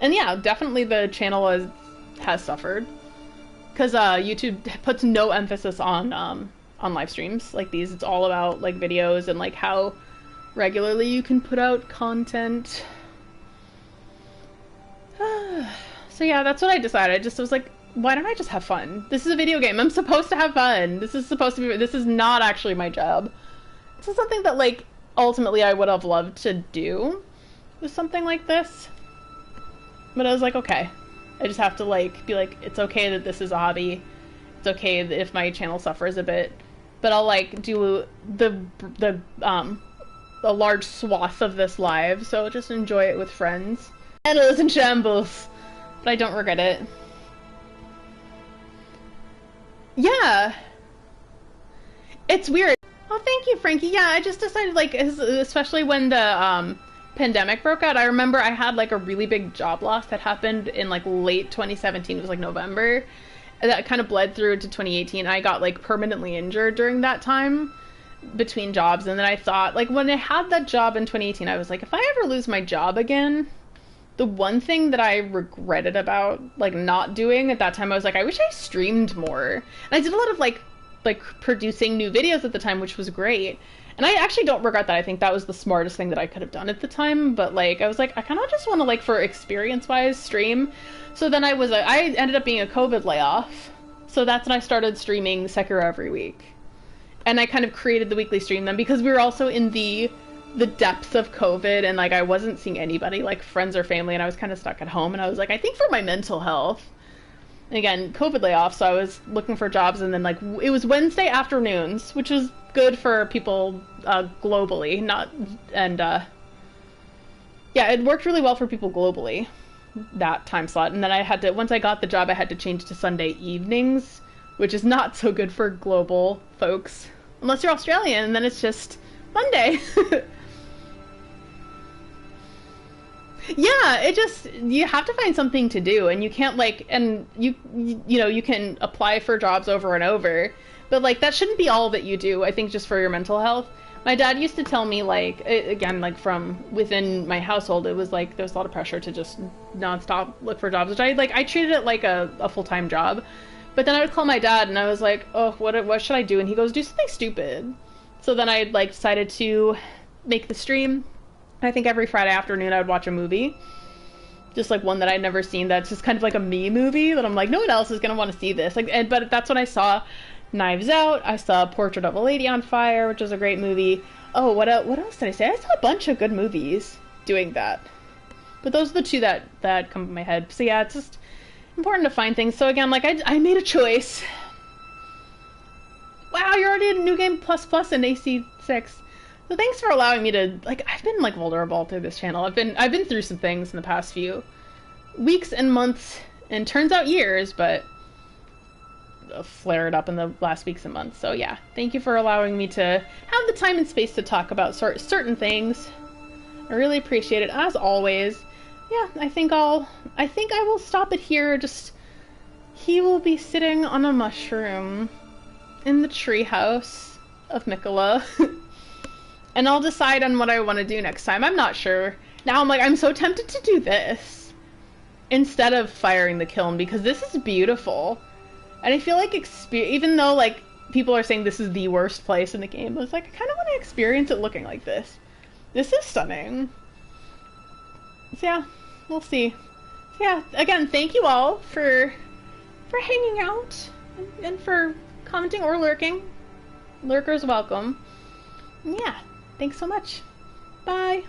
And yeah, definitely the channel has suffered because YouTube puts no emphasis on live streams like these. It's all about, like, videos and, like, how regularly you can put out content. So yeah, that's what I decided. I just was like, why don't I just have fun? This is a video game. I'm supposed to have fun. This is not actually my job. This is something that, like, ultimately I would have loved to do with something like this. But I was like, okay. I just have to, like, be like, it's okay that this is a hobby. It's okay if my channel suffers a bit. But I'll, like, do a large swath of this live, so just enjoy it with friends. And it was in shambles. But I don't regret it. Yeah. It's weird. Oh, thank you, Frankie. Yeah, I just decided, like, especially when the pandemic broke out, I remember I had, like, a really big job loss that happened in, like, late 2017. It was, like, November. And that kind of bled through into 2018. I got, like, permanently injured during that time. between jobs. And then I thought, like, when I had that job in 2018, I was like, if I ever lose my job again, the one thing that I regretted about, like, not doing at that time, I was like, I wish I streamed more. And I did a lot of, like producing new videos at the time, which was great. And I actually don't regret that. I think that was the smartest thing that I could have done at the time. But, like, I was like, I kind of just want to, like, for experience-wise, stream. So then I ended up being a COVID layoff. So that's when I started streaming Sekiro every week. And I kind of created the weekly stream then, because we were also in the depths of COVID, and, like, I wasn't seeing anybody, like, friends or family, and I was kind of stuck at home. And I was like, I think for my mental health, again, COVID layoff, so I was looking for jobs, and then, like, it was Wednesday afternoons, which is good for people globally, yeah, it worked really well for people globally, that time slot. And then once I got the job, I had to change to Sunday evenings, which is not so good for global folks, unless you're Australian, and then it's just Monday. Yeah, you have to find something to do, and you can't, like, and you know, you can apply for jobs over and over, but, like, that shouldn't be all that you do, I think, just for your mental health. My dad used to tell me, like, again, like, from within my household, it was like, there's a lot of pressure to just nonstop look for jobs, which I treated it like a full-time job. But then I would call my dad, and I was like, oh, what should I do? And he goes, do something stupid. So then I, like, decided to make the stream. I think every Friday afternoon I would watch a movie. Just, like, one that I'd never seen that's just kind of like a me movie that I'm like, no one else is going to want to see this. Like, but that's when I saw Knives Out. I saw Portrait of a Lady on Fire, which is a great movie. Oh, what else did I say? I saw a bunch of good movies doing that. But those are the two that come to my head. So yeah, it's just important to find things. So again, like, I made a choice. Wow, you're already in New Game Plus Plus in AC6. So thanks for allowing me to, like, I've been, like, vulnerable through this channel. I've been through some things in the past few weeks and months, and turns out years, but flared up in the last weeks and months. So yeah, thank you for allowing me to have the time and space to talk about certain things. I really appreciate it, as always. Yeah, I think I will stop it here. Just, he will be sitting on a mushroom in the treehouse of Mikola. And I'll decide on what I want to do next time. I'm not sure. Now I'm like, I'm so tempted to do this instead of firing the kiln, because this is beautiful. And I feel like, even though, like, people are saying this is the worst place in the game, I was like, I kind of want to experience it looking like this. This is stunning. So yeah, we'll see. So yeah, again, thank you all for hanging out and for commenting or lurking. Lurkers welcome. Yeah. Thanks so much. Bye.